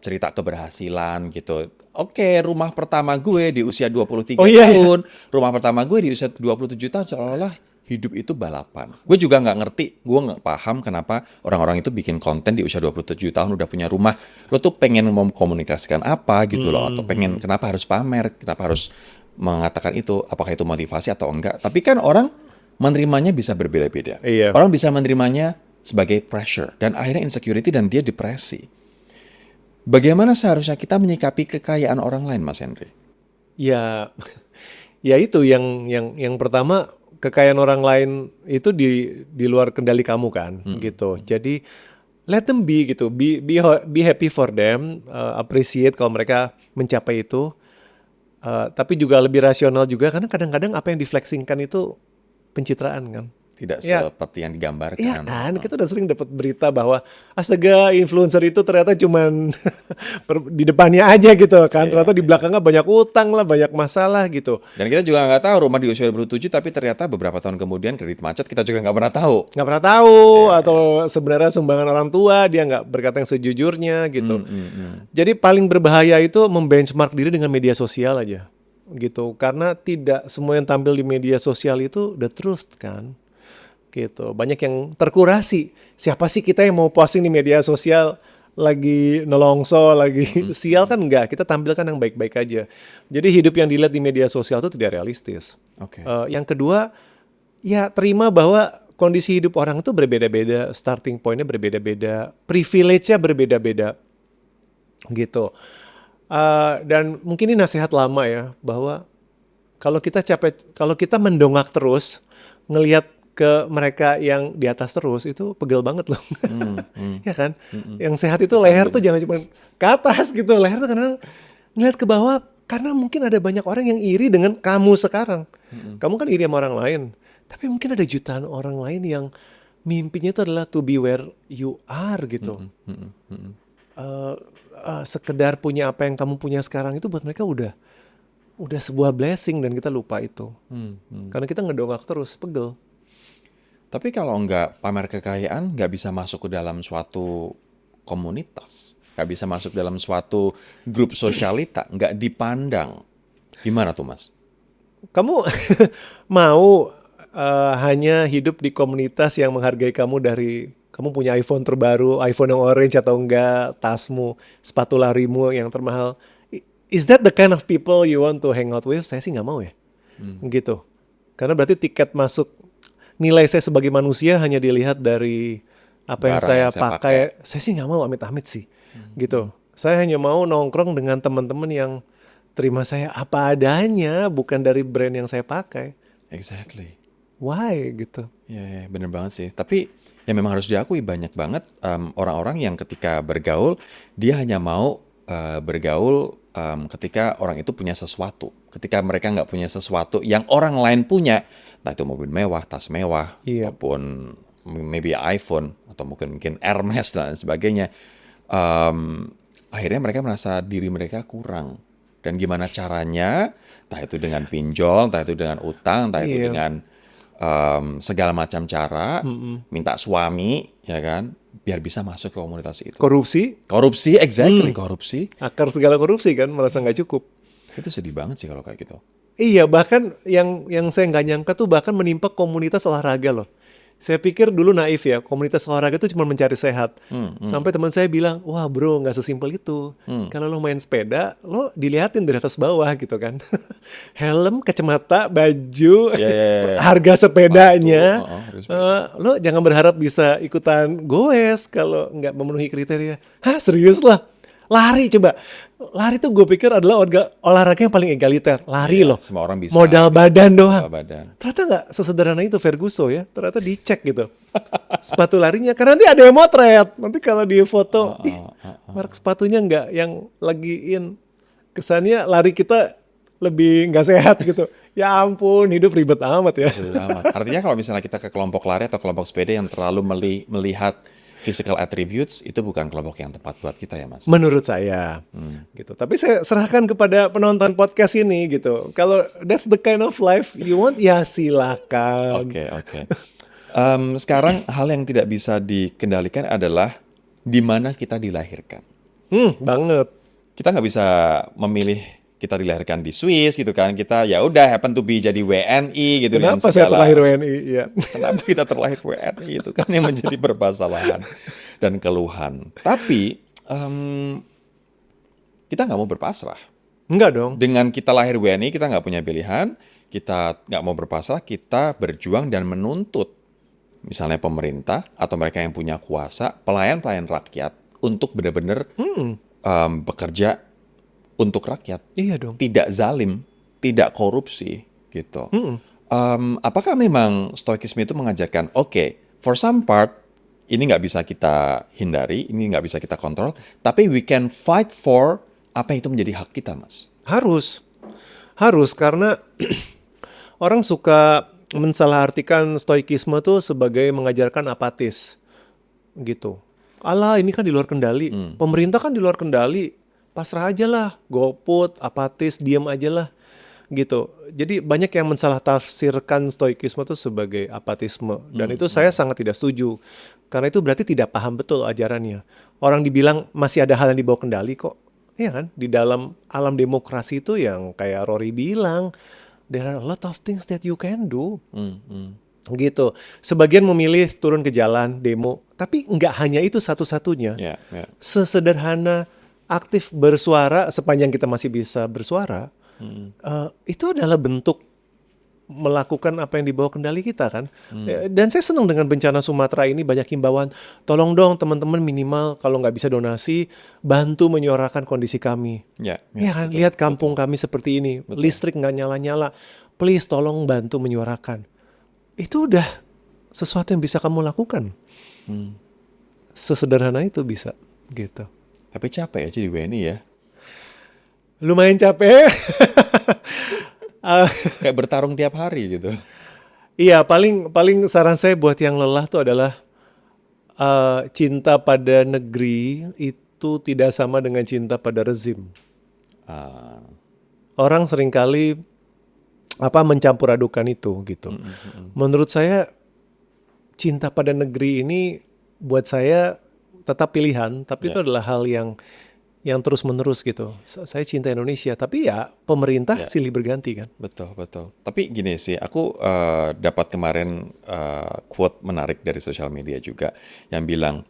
cerita keberhasilan gitu. Oke, rumah pertama gue di usia 23 Oh iya, iya. tahun, rumah pertama gue di usia 27 tahun, seolah-olah hidup itu balapan. Gue juga nggak ngerti, gue nggak paham kenapa orang-orang itu bikin konten di usia 27 tahun udah punya rumah. Lo tuh pengen mengkomunikasikan apa gitu loh, atau pengen kenapa harus pamer, kenapa harus mengatakan itu, apakah itu motivasi atau enggak. Tapi kan orang menerimanya bisa berbeda-beda. Iya. Orang bisa menerimanya sebagai pressure, dan akhirnya insecurity dan dia depresi. Bagaimana seharusnya kita menyikapi kekayaan orang lain, Mas Henry? Ya, ya itu yang pertama, kekayaan orang lain itu di luar kendali kamu kan, gitu. Jadi let them be gitu, be happy for them, appreciate kalau mereka mencapai itu. Tapi juga lebih rasional juga, karena kadang-kadang apa yang diflexingkan itu pencitraan kan. Tidak Ya, seperti yang digambarkan. iya kan, kita udah sering dapat berita bahwa astaga influencer itu ternyata cuman di depannya aja gitu kan, ternyata di belakangnya banyak utang lah, banyak masalah gitu. Dan kita juga nggak tahu rumah di usia 27, tapi ternyata beberapa tahun kemudian kredit macet, kita juga nggak pernah tahu. Nggak pernah tahu, atau sebenarnya sumbangan orang tua dia nggak berkata yang sejujurnya gitu. Jadi paling berbahaya itu membenchmark diri dengan media sosial aja gitu, karena tidak semua yang tampil di media sosial itu the truth kan. Gitu. Banyak yang terkurasi. Siapa sih kita yang mau posting di media sosial lagi nelongso, lagi sial kan enggak. Kita tampilkan yang baik-baik aja. Jadi hidup yang dilihat di media sosial itu tidak realistis. Oke. Yang kedua, ya terima bahwa kondisi hidup orang itu berbeda-beda, starting point-nya berbeda-beda, privilege-nya berbeda-beda. Gitu. Dan mungkin ini nasihat lama ya, bahwa kalau kita mendongak terus, ngelihat ke mereka yang di atas terus, itu pegel banget loh. Ya kan? Yang sehat itu leher tuh jangan cuma ke atas gitu. Leher tuh kadang ngeliat ke bawah, karena mungkin ada banyak orang yang iri dengan kamu sekarang. Kamu kan iri sama orang lain. Tapi mungkin ada jutaan orang lain yang mimpinya itu adalah to be where you are gitu. Sekedar punya apa yang kamu punya sekarang itu buat mereka udah sebuah blessing, dan kita lupa itu. Karena kita ngedongak terus, pegel. Tapi kalau nggak pamer kekayaan, nggak bisa masuk ke dalam suatu komunitas, nggak bisa masuk dalam suatu grup sosialita, nggak dipandang. Gimana tuh, Mas? Kamu mau hanya hidup di komunitas yang menghargai kamu dari kamu punya iPhone terbaru, iPhone yang orange atau enggak, tasmu, sepatu larimu yang termahal. Is that the kind of people you want to hang out with? Saya sih nggak mau ya. Gitu. Karena berarti tiket masuk, nilai saya sebagai manusia hanya dilihat dari apa yang Barang saya yang saya pakai. Saya sih nggak mau amit-amit sih. Gitu. Saya hanya mau nongkrong dengan teman-teman yang terima saya apa adanya, bukan dari brand yang saya pakai. Exactly. Why gitu? Ya, bener banget sih. Tapi ya memang harus diakui banyak banget orang-orang yang ketika bergaul, dia hanya mau bergaul ketika orang itu punya sesuatu. Ketika mereka nggak punya sesuatu yang orang lain punya, entah itu mobil mewah, tas mewah, Iya. ataupun maybe iPhone, atau mungkin Hermes dan lain sebagainya, akhirnya mereka merasa diri mereka kurang. Dan gimana caranya, entah itu dengan pinjol, entah itu dengan utang, entah itu Iya. dengan segala macam cara, minta suami, ya kan, biar bisa masuk ke komunitas itu. Korupsi, Korupsi, exactly, korupsi. akar segala korupsi kan, merasa nggak cukup. Itu sedih banget sih kalau kayak gitu. Iya, bahkan yang saya nggak nyangka tuh bahkan menimpa komunitas olahraga loh. Saya pikir dulu naif ya, komunitas olahraga itu cuma mencari sehat. Sampai teman saya bilang, wah bro, nggak sesimpel itu. Kalau lo main sepeda, lo dilihatin dari atas bawah gitu kan. Helm, kacamata, baju, harga sepedanya. Lo jangan berharap bisa ikutan goes kalau nggak memenuhi kriteria. Hah, serius lah? Lari coba. Lari tuh gue pikir adalah olahraga yang paling egaliter. Lari loh. Semua orang bisa. Modal badan doang. Modal badan. Ternyata nggak sesederhana itu Ferguson ya. Ternyata dicek gitu. Sepatu larinya. Karena nanti ada yang motret. Nanti kalau di foto, merek sepatunya nggak yang lagi in. Kesannya lari kita lebih nggak sehat gitu. Ya ampun, hidup ribet amat ya. Artinya kalau misalnya kita ke kelompok lari atau kelompok sepeda yang terlalu melihat physical attributes, itu bukan kelompok yang tepat buat kita ya, Mas? Menurut saya, gitu. Tapi saya serahkan kepada penonton podcast ini, gitu. Kalau that's the kind of life you want, ya silakan. Oke. Sekarang hal yang tidak bisa dikendalikan adalah di mana kita dilahirkan. Banget. Kita nggak bisa memilih kita dilahirkan di Swiss gitu kan. Kita ya udah happen to be jadi WNI gitu dengan Kenapa saya segala terlahir WNI? Ya. kenapa kita terlahir WNI itu kan yang menjadi permasalahan dan keluhan. Tapi kita nggak mau berpasrah. Enggak dong. Dengan kita lahir WNI kita nggak punya pilihan, kita nggak mau berpasrah, kita berjuang dan menuntut misalnya pemerintah atau mereka yang punya kuasa, pelayan-pelayan rakyat untuk benar-benar bekerja untuk rakyat, Iya dong. tidak zalim, tidak korupsi, gitu. Apakah memang stoikisme itu mengajarkan, oke, for some part ini nggak bisa kita hindari, ini nggak bisa kita kontrol, tapi we can fight for apa itu menjadi hak kita, Mas? Harus karena orang suka mensalahartikan stoikisme tuh sebagai mengajarkan apatis gitu. Alah, ini kan di luar kendali. Pemerintah kan di luar kendali. Pasrah aja lah, golput, apatis, diam aja lah gitu. Jadi banyak yang mensalah tafsirkan stoikisme itu sebagai apatisme dan itu saya sangat tidak setuju. Karena itu berarti tidak paham betul ajarannya. Orang dibilang masih ada hal yang di bawah kendali kok. Iya kan? Di dalam alam demokrasi itu yang kayak Rory bilang, there are a lot of things that you can do. Gitu. Sebagian memilih turun ke jalan, demo. Tapi nggak hanya itu satu-satunya. Ya, ya. Sesederhana aktif bersuara sepanjang kita masih bisa bersuara, itu adalah bentuk melakukan apa yang di bawah kendali kita kan. Dan saya senang dengan bencana Sumatera ini banyak himbauan, tolong dong teman-teman minimal kalau nggak bisa donasi, bantu menyuarakan kondisi kami. Ya, Ya kan, lihat kampung kami seperti ini, listrik nggak nyala-nyala, please tolong bantu menyuarakan. Itu udah sesuatu yang bisa kamu lakukan. Sesederhana itu bisa gitu. Tapi capek ya jadi WNI ya. Lumayan capek. Kayak bertarung tiap hari gitu. Iya, paling saran saya buat yang lelah tuh adalah cinta pada negeri itu tidak sama dengan cinta pada rezim. Orang seringkali mencampur adukan itu gitu. Menurut saya cinta pada negeri ini buat saya tetap pilihan, tapi itu adalah hal yang terus menerus gitu. Saya cinta Indonesia, tapi ya pemerintah silih berganti kan. Betul, betul. Tapi gini sih, aku dapat kemarin quote menarik dari sosial media juga yang bilang,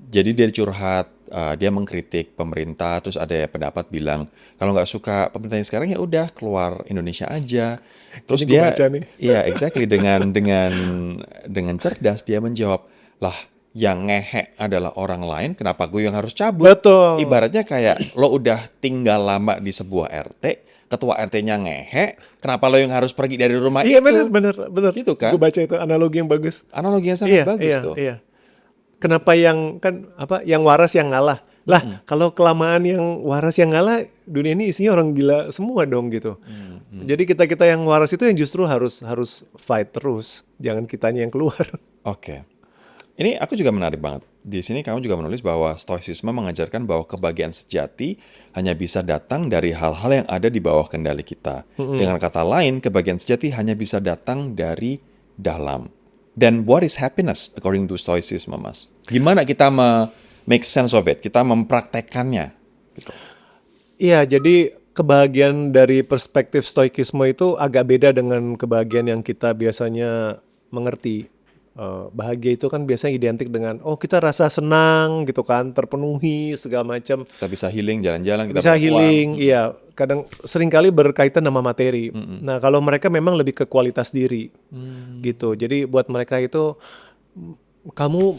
jadi dia curhat, dia mengkritik pemerintah, terus ada pendapat bilang kalau nggak suka pemerintahnya sekarang ya udah keluar Indonesia aja. Terus Ini dia, gua baca nih. iya exactly dengan cerdas dia menjawab, lah yang ngehe adalah orang lain, kenapa gue yang harus cabut? Betul. Ibaratnya kayak lo udah tinggal lama di sebuah RT, ketua RT-nya ngehe, kenapa lo yang harus pergi dari rumah Iya itu? benar. Gitu kan? Gue baca itu analogi yang bagus. Analogi yang sangat bagus tuh. Iya. Kenapa yang waras yang ngalah? Lah, kalau kelamaan yang waras yang ngalah, dunia ini isinya orang gila semua dong gitu. Jadi kita yang waras itu yang justru harus fight terus, jangan kitanya yang keluar. Oke. Ini aku juga menarik banget. Di sini kamu juga menulis bahwa stoicisme mengajarkan bahwa kebahagiaan sejati hanya bisa datang dari hal-hal yang ada di bawah kendali kita. Dengan kata lain, kebahagiaan sejati hanya bisa datang dari dalam. Dan what is happiness according to stoicism, Mas? Gimana kita make sense of it? Kita mempraktekannya. Gitu. Iya, jadi kebahagiaan dari perspektif stoikisme itu agak beda dengan kebahagiaan yang kita biasanya mengerti. Bahagia itu kan biasanya identik dengan kita rasa senang gitu kan, terpenuhi segala macam. Kita bisa healing, jalan-jalan, kita Bisa punya healing, uang. iya. Kadang seringkali berkaitan sama materi. Nah, kalau mereka memang lebih ke kualitas diri, gitu. Jadi buat mereka itu, kamu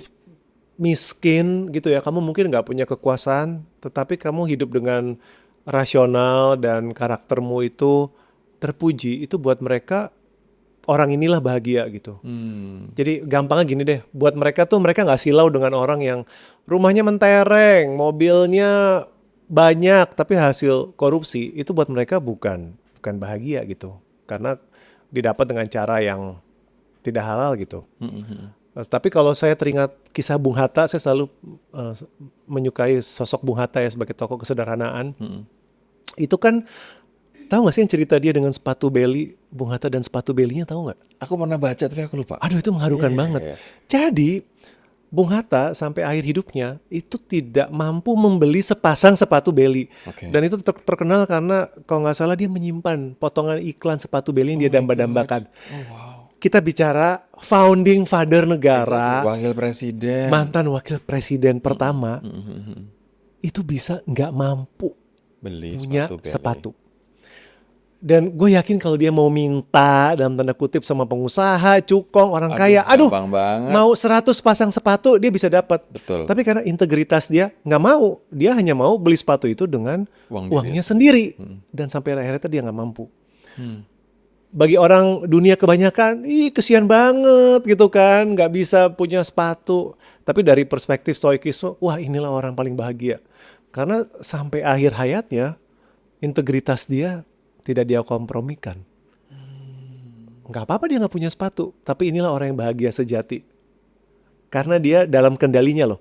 miskin gitu ya, kamu mungkin nggak punya kekuasaan, tetapi kamu hidup dengan rasional dan karaktermu itu terpuji. Itu buat mereka orang inilah bahagia gitu. Jadi gampangnya gini deh, buat mereka tuh mereka nggak silau dengan orang yang rumahnya mentereng, mobilnya banyak tapi hasil korupsi. Itu buat mereka bukan bahagia gitu, karena didapat dengan cara yang tidak halal gitu. Tapi kalau saya teringat kisah Bung Hatta, saya selalu menyukai sosok Bung Hatta ya sebagai tokoh kesederhanaan. Itu kan tahu nggak sih yang cerita dia dengan sepatu Belly, Bung Hatta dan sepatu Belly-nya tahu nggak? Aku pernah baca tapi aku lupa. Aduh itu mengharukan banget. Jadi Bung Hatta sampai akhir hidupnya itu tidak mampu membeli sepasang sepatu Belly. Oke. Dan itu terkenal karena kalau nggak salah dia menyimpan potongan iklan sepatu Belly yang dia damba-dambakan. Kita bicara founding father negara, Wakil presiden. mantan wakil presiden pertama, itu bisa nggak mampu Beli punya sepatu Bele. sepatu. Dan gue yakin kalau dia mau minta dalam tanda kutip sama pengusaha, cukong, orang kaya, aduh, gampang banget. mau 100 pasang sepatu dia bisa dapat. Betul. Tapi karena integritas dia nggak mau, dia hanya mau beli sepatu itu dengan Uang uangnya sendiri. Dan sampai akhirnya dia nggak mampu. Bagi orang dunia kebanyakan, kesian banget gitu kan, nggak bisa punya sepatu. Tapi dari perspektif stoikisme, wah inilah orang paling bahagia. Karena sampai akhir hayatnya, integritas dia tidak dia kompromikan. Nggak apa-apa dia nggak punya sepatu, tapi inilah orang yang bahagia sejati. Karena dia dalam kendalinya loh.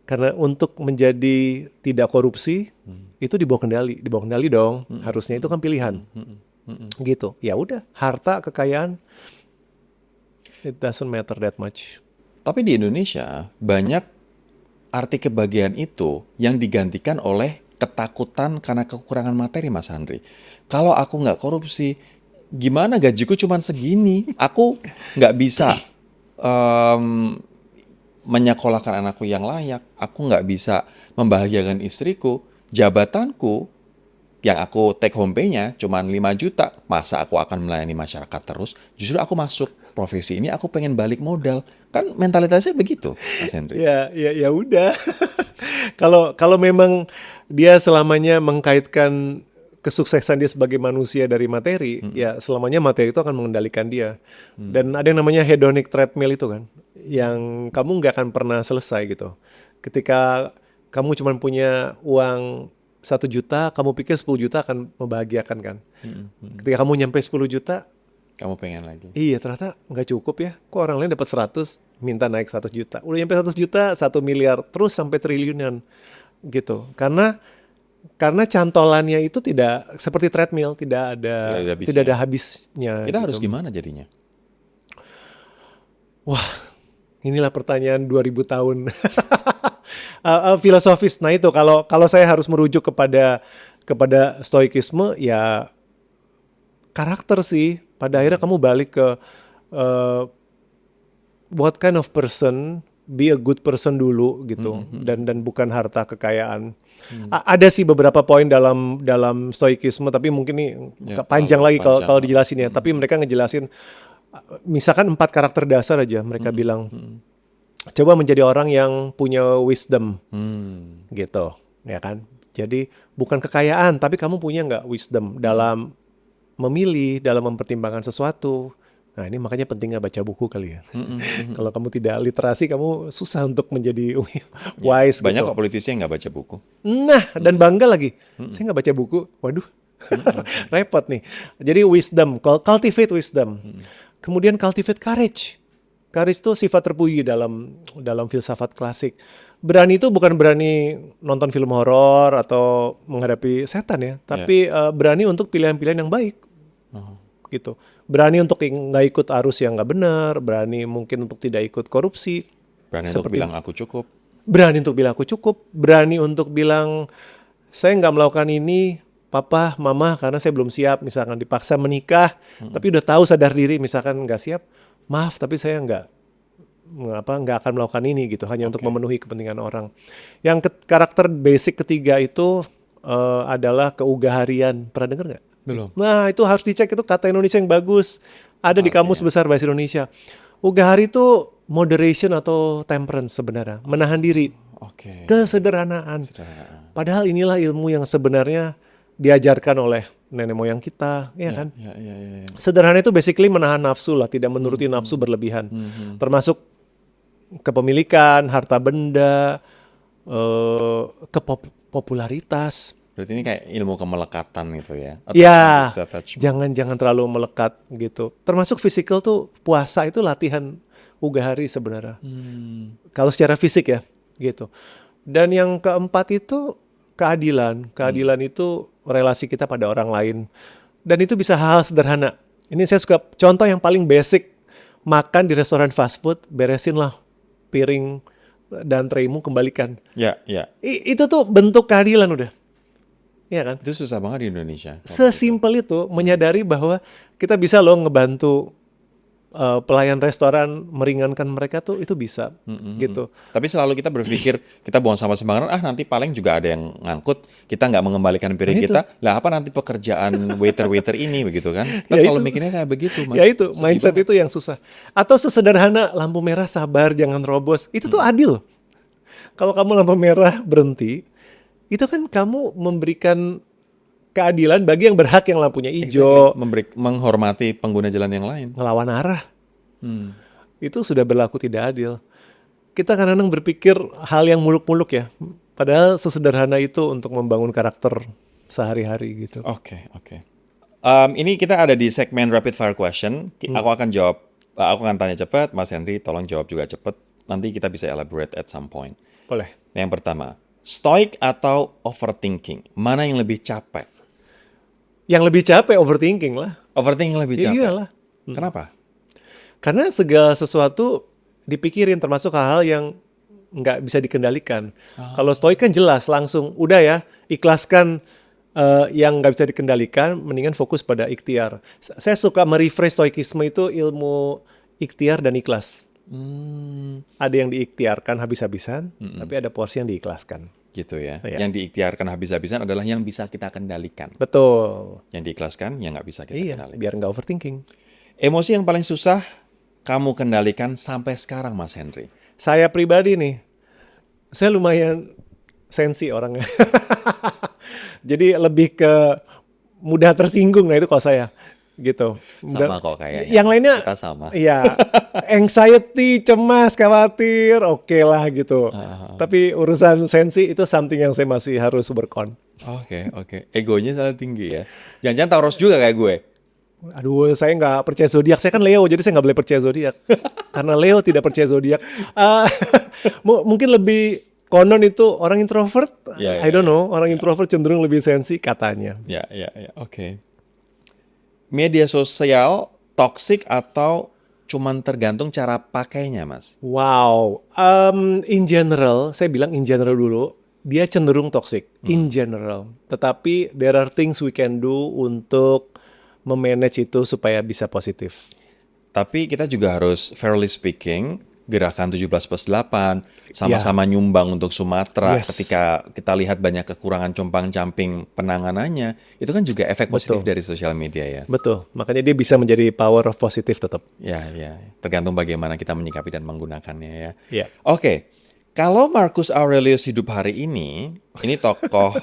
Karena untuk menjadi tidak korupsi, itu dibawa kendali dong. Harusnya itu kan pilihan. Gitu. Ya udah, harta, kekayaan, it doesn't matter that much. Tapi di Indonesia banyak arti kebahagiaan itu yang digantikan oleh ketakutan karena kekurangan materi, Mas Handri. Kalau aku nggak korupsi, gimana gajiku cuma segini? Aku nggak bisa menyekolahkan anakku yang layak. Aku nggak bisa membahagiakan istriku. Jabatanku yang aku take home pay-nya cuma 5 juta. Masa aku akan melayani masyarakat terus? Justru aku masuk profesi ini, aku pengen balik modal. Kan mentalitasnya begitu, Mas Hendri. Ya udah. Kalau memang dia selamanya mengkaitkan kesuksesan dia sebagai manusia dari materi, ya selamanya materi itu akan mengendalikan dia. Dan ada yang namanya hedonic treadmill itu kan, yang kamu nggak akan pernah selesai gitu. Ketika kamu cuma punya uang 1 juta, kamu pikir 10 juta akan membahagiakan kan. Ketika kamu nyampe 10 juta, Kamu pengen lagi. iya ternyata nggak cukup ya. Kok orang lain dapat 100, minta naik 100 juta. Udah nyampe 100 juta, 1 miliar, terus sampai triliunan gitu. Karena cantolannya itu tidak seperti treadmill, tidak ada habisnya. Kita gitu. harus gimana jadinya? Wah, inilah pertanyaan 2000 tahun. Filosofis. Nah itu kalau saya harus merujuk kepada stoikisme, ya karakter sih. Pada akhirnya kamu balik ke what kind of person, be a good person dulu gitu, dan bukan harta kekayaan. Ada sih beberapa poin dalam stoikisme, tapi mungkin ini panjang lagi kalau dijelasin ya. Tapi mereka ngejelasin, misalkan 4 karakter dasar aja mereka bilang. Coba menjadi orang yang punya wisdom, gitu, ya kan? Jadi bukan kekayaan, tapi kamu punya nggak wisdom dalam memilih, dalam mempertimbangkan sesuatu. Nah ini makanya pentingnya baca buku kali ya. Kalau kamu tidak literasi, kamu susah untuk menjadi wise. Banyak gitu. kok politisi yang nggak baca buku. Nah, dan bangga lagi. Saya nggak baca buku. Waduh, repot nih. Jadi wisdom, cultivate wisdom. Kemudian cultivate courage. Courage itu sifat terpuji dalam filsafat klasik. Berani itu bukan berani nonton film horor atau menghadapi setan ya, tapi berani untuk pilihan-pilihan yang baik. Gitu. Berani untuk nggak ikut arus yang nggak benar, berani mungkin untuk tidak ikut korupsi. Berani untuk bilang aku cukup. Berani untuk bilang aku cukup, berani untuk bilang saya nggak melakukan ini, papa, mama, karena saya belum siap. Misalkan dipaksa menikah, tapi udah tahu sadar diri, misalkan nggak siap, maaf, tapi saya nggak akan melakukan ini gitu, hanya untuk memenuhi kepentingan orang. Yang karakter basic ketiga itu adalah keugaharian. Pernah dengar nggak? Belum. Nah itu harus dicek, itu kata Indonesia yang bagus. Ada di Kamus Besar Bahasa Indonesia. Ugahari itu moderation atau temperance sebenarnya, menahan diri, kesederhanaan. Padahal inilah ilmu yang sebenarnya diajarkan oleh nenek moyang kita, ya kan? Sederhana itu basically menahan nafsu lah, tidak menuruti nafsu berlebihan, termasuk kepemilikan, harta benda, popularitas. Berarti ini kayak ilmu kemelekatan gitu ya? Ya, jangan terlalu melekat gitu. Termasuk physical tuh, puasa itu latihan ugahari sebenarnya. Kalau secara fisik ya, gitu. Dan yang keempat itu keadilan. Keadilan itu relasi kita pada orang lain. Dan itu bisa hal sederhana. Ini saya suka contoh yang paling basic. Makan di restoran fast food, beresin lah piring dan traymu kembalikan. Ya, ya. Itu tuh bentuk keadilan udah. Iya kan? Itu susah banget di Indonesia. Sesimpel itu menyadari bahwa kita bisa loh ngebantu pelayan restoran meringankan mereka tuh itu bisa gitu. Tapi selalu kita berpikir kita buang sampah sembarangan, nanti paling juga ada yang ngangkut, kita nggak mengembalikan piring kita, lah apa nanti pekerjaan waiter ini begitu kan? Kita Ya selalu itu. mikirnya kayak begitu, Mas. Ya itu, Sedih mindset banget. itu yang susah. Atau sesederhana lampu merah sabar jangan robos. Itu tuh adil. Kalau kamu lampu merah berhenti, itu kan kamu memberikan keadilan bagi yang berhak yang lampunya hijau, Menghormati pengguna jalan yang lain. ngelawan arah. Itu sudah berlaku tidak adil. Kita kadang-kadang berpikir hal yang muluk-muluk ya. Padahal sesederhana itu untuk membangun karakter sehari-hari gitu. Oke. Ini kita ada di segmen rapid fire question. Aku akan jawab, aku akan tanya cepat, Mas Henry tolong jawab juga cepat. Nanti kita bisa elaborate at some point. Boleh. Yang pertama, stoic atau overthinking? Mana yang lebih capek? Yang lebih capek overthinking lah. Overthinking lebih Ya capek. iyalah. Kenapa? Karena segala sesuatu dipikirin termasuk hal-hal yang nggak bisa dikendalikan. Kalau stoik kan jelas langsung, udah ya ikhlaskan yang nggak bisa dikendalikan, mendingan fokus pada ikhtiar. Saya suka merefresh stoikisme itu ilmu ikhtiar dan ikhlas. Ada yang diikhtiarkan habis-habisan, tapi ada porsi yang diikhlaskan. Gitu ya. Iya. Yang diikhtiarkan habis-habisan adalah yang bisa kita kendalikan. Betul. Yang diikhlaskan yang nggak bisa kita Iya, kendalikan. biar nggak overthinking. Emosi yang paling susah kamu kendalikan sampai sekarang, Mas Henry? Saya pribadi nih, saya lumayan sensi orangnya. Jadi lebih ke mudah tersinggung, nah itu kalau saya gitu. Sama kok kayaknya. Yang lainnya, Kita sama. iya, anxiety, cemas, khawatir, oke lah gitu. Tapi urusan sensi itu something yang saya masih harus work on. Oke. Egonya selalu tinggi ya. Jangan-jangan Taurus juga kayak gue. Aduh, saya nggak percaya zodiak. Saya kan Leo, jadi saya nggak boleh percaya zodiak. Karena Leo tidak percaya zodiak. Mungkin lebih konon itu orang introvert. Ya, I don't know. Orang introvert cenderung lebih sensi katanya. Ya. Oke. Media sosial toxic atau cuman tergantung cara pakainya, Mas? Wow. In general, saya bilang in general dulu. Dia cenderung toxic. In general. Tetapi there are things we can do untuk memanage itu supaya bisa positif. Tapi kita juga harus fairly speaking, gerakan 17+8 sama-sama nyumbang untuk Sumatera. Yes. Ketika kita lihat banyak kekurangan compang-camping penanganannya, itu kan juga efek positif dari sosial media ya. Betul. Makanya dia bisa menjadi power of positif tetap. Ya. Tergantung bagaimana kita menyikapi dan menggunakannya ya. Ya. Oke. Kalau Marcus Aurelius hidup hari ini tokoh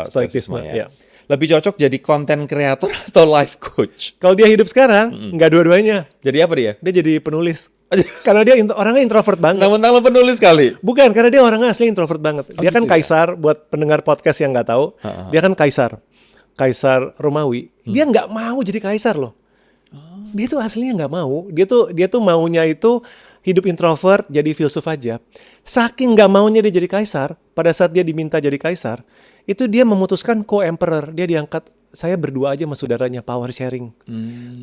Stoicisme, stoicisme ya. ya. Lebih cocok jadi content creator atau life coach? Kalau dia hidup sekarang, nggak dua-duanya. Jadi apa dia? Dia jadi penulis. Karena dia orangnya introvert banget. Nama-nama penulis kali. Bukan, karena dia orangnya asli introvert banget. Dia kan gitu ya? kaisar, buat pendengar podcast yang nggak tahu, dia kan kaisar. Kaisar Romawi. Dia nggak mau jadi kaisar loh. Dia tuh aslinya nggak mau. Dia tuh maunya itu hidup introvert, jadi filsuf aja. Saking nggak maunya dia jadi kaisar, pada saat dia diminta jadi kaisar, itu dia memutuskan co-emperor. Dia diangkat, saya berdua aja sama saudaranya, power sharing.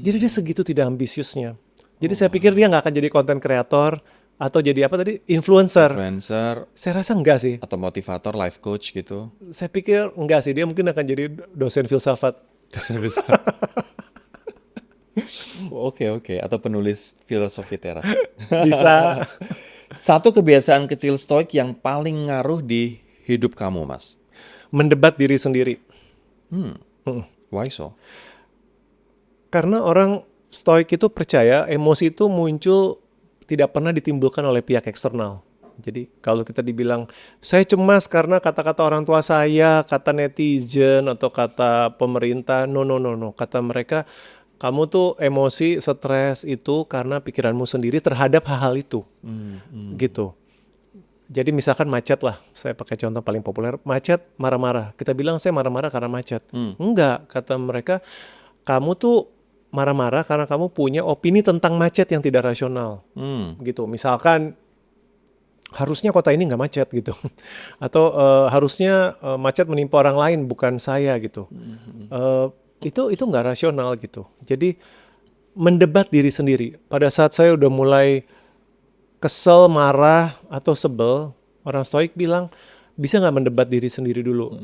Jadi dia segitu tidak ambisiusnya. Jadi saya pikir dia nggak akan jadi content creator atau jadi apa tadi, influencer. Saya rasa enggak sih. Atau motivator, life coach gitu. Saya pikir enggak sih. Dia mungkin akan jadi dosen filsafat. Oke. Atau penulis filosofi teras. Bisa. Satu kebiasaan kecil stoik yang paling ngaruh di hidup kamu, Mas? Mendebat diri sendiri. Why so? Karena orang stoik itu percaya emosi itu muncul tidak pernah ditimbulkan oleh pihak eksternal. Jadi kalau kita dibilang, saya cemas karena kata-kata orang tua saya, kata netizen, atau kata pemerintah, no. Kata mereka, kamu tuh emosi, stres itu karena pikiranmu sendiri terhadap hal-hal itu. Gitu. Jadi misalkan macet lah, saya pakai contoh paling populer, macet marah-marah. Kita bilang saya marah-marah karena macet. Enggak, kata mereka, kamu tuh marah-marah karena kamu punya opini tentang macet yang tidak rasional. Gitu. Misalkan harusnya kota ini nggak macet gitu, atau harusnya macet menimpa orang lain bukan saya gitu. Itu nggak rasional gitu. Jadi mendebat diri sendiri. Pada saat saya udah mulai kesel, marah, atau sebel, orang stoik bilang, bisa nggak mendebat diri sendiri dulu?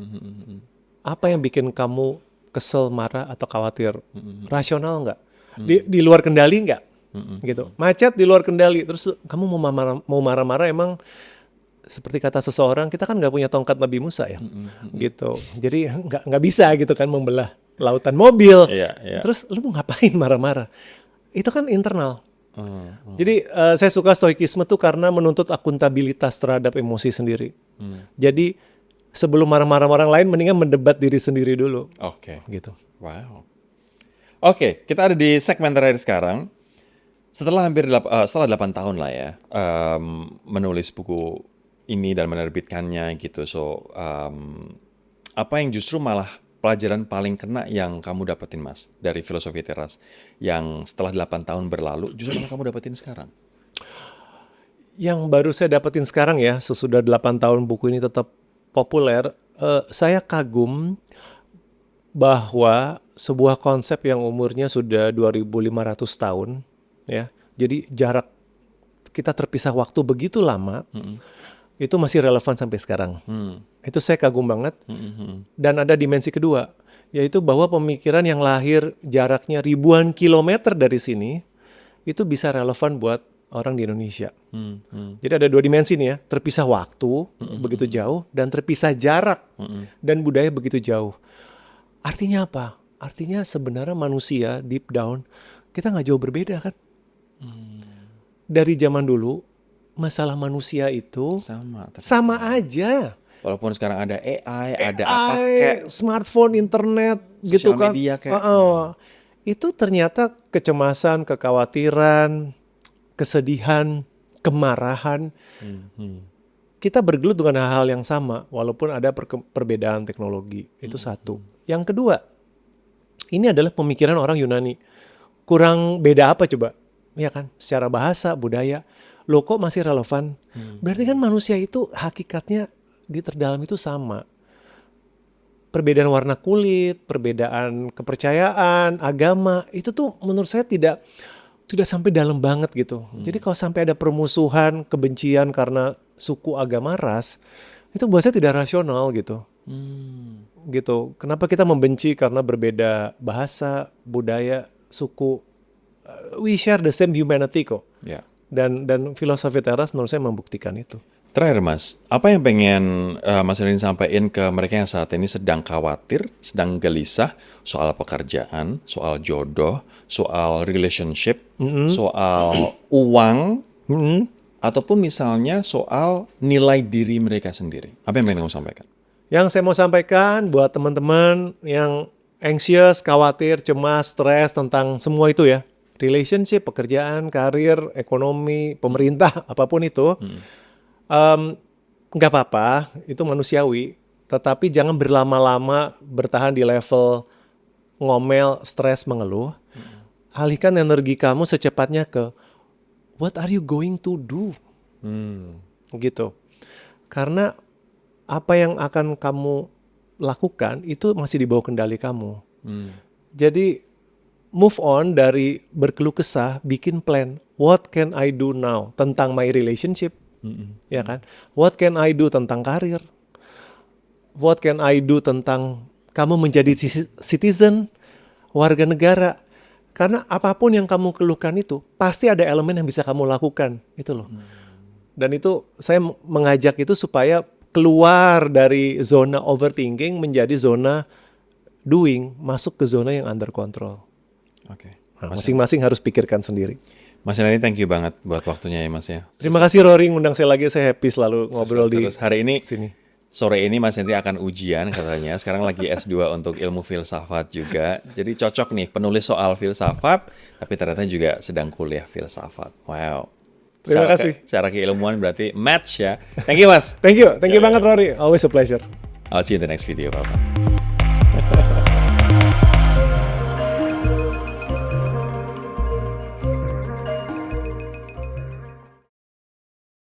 Apa yang bikin kamu kesel, marah, atau khawatir? Rasional nggak? Di luar kendali nggak? Gitu. Macet di luar kendali. Terus kamu mau marah-marah emang seperti kata seseorang, kita kan nggak punya tongkat Nabi Musa ya, gitu. Jadi nggak bisa gitu kan membelah lautan mobil. Terus lu mau ngapain marah-marah? Itu kan internal. Jadi saya suka stoikisme tuh karena menuntut akuntabilitas terhadap emosi sendiri. Jadi sebelum marah-marah orang lain, mendingan mendebat diri sendiri dulu. Oke. Gitu. Wow. Oke, kita ada di segmen terakhir sekarang. Setelah setelah 8 tahun lah ya, menulis buku ini dan menerbitkannya gitu. So, apa yang justru malah pelajaran paling kena yang kamu dapetin, Mas, dari Filosofi Teras yang setelah 8 tahun berlalu, justru malah kamu dapetin sekarang? Yang baru saya dapetin sekarang ya, sesudah 8 tahun buku ini tetap populer, saya kagum bahwa sebuah konsep yang umurnya sudah 2.500 tahun, ya, jadi jarak kita terpisah waktu begitu lama, itu masih relevan sampai sekarang. Itu saya kagum banget. Dan ada dimensi kedua, yaitu bahwa pemikiran yang lahir jaraknya ribuan kilometer dari sini, itu bisa relevan buat orang di Indonesia. Jadi ada dua dimensi nih ya, terpisah waktu begitu jauh, dan terpisah jarak dan budaya begitu jauh. Artinya apa? Artinya sebenarnya manusia deep down, kita nggak jauh berbeda kan? Dari zaman dulu, masalah manusia itu sama aja. Walaupun sekarang ada AI, ada apa kayak smartphone, internet, gitu sosial kan. media kayak. Itu ternyata kecemasan, kekhawatiran, kesedihan, kemarahan. Kita bergelut dengan hal-hal yang sama, walaupun ada perbedaan teknologi. Itu satu. Yang kedua, ini adalah pemikiran orang Yunani. Kurang beda apa coba? Ya kan, secara bahasa, budaya. Loh kok masih relevan? Berarti kan manusia itu hakikatnya di terdalam itu sama. Perbedaan warna kulit, perbedaan kepercayaan, agama, itu tuh menurut saya tidak sampai dalam banget gitu. Jadi kalau sampai ada permusuhan, kebencian karena suku, agama, ras, itu buat saya tidak rasional gitu. Gitu. Kenapa kita membenci karena berbeda bahasa, budaya, suku? We share the same humanity kok. Dan Filosofi Teras menurut saya membuktikan itu. Terakhir, Mas, apa yang pengen Mas Rini sampaikan ke mereka yang saat ini sedang khawatir, sedang gelisah soal pekerjaan, soal jodoh, soal relationship, soal uang, ataupun misalnya soal nilai diri mereka sendiri? Apa yang pengen kamu sampaikan? Yang saya mau sampaikan buat teman-teman yang anxious, khawatir, cemas, stres tentang semua itu ya, relationship, pekerjaan, karir, ekonomi, pemerintah, apapun itu, nggak apa-apa, itu manusiawi. Tetapi jangan berlama-lama bertahan di level ngomel, stres, mengeluh. Alihkan energi kamu secepatnya ke what are you going to do? Gitu. Karena apa yang akan kamu lakukan itu masih di bawah kendali kamu. Jadi move on dari berkeluh kesah, bikin plan. What can I do now tentang my relationship? Ya kan? What can I do tentang karir? What can I do tentang kamu menjadi citizen, warga negara? Karena apapun yang kamu keluhkan itu, pasti ada elemen yang bisa kamu lakukan. Itu loh. Dan itu saya mengajak itu supaya keluar dari zona overthinking menjadi zona doing, masuk ke zona yang under control. Nah, masing-masing harus pikirkan sendiri. Mas Rini, thank you banget buat waktunya ya, Mas ya. Terima kasih Rory ngundang saya lagi, saya happy selalu ngobrol di hari ini sini. Sore ini Mas Hendri akan ujian katanya. Sekarang lagi S2 untuk ilmu filsafat juga. Jadi cocok nih penulis soal filsafat, tapi ternyata juga sedang kuliah filsafat. Wow. Terima kasih. Secara keilmuan berarti match ya. Thank you, Mas. Thank you banget Rory. Always a pleasure. I'll see you in the next video, Bapak.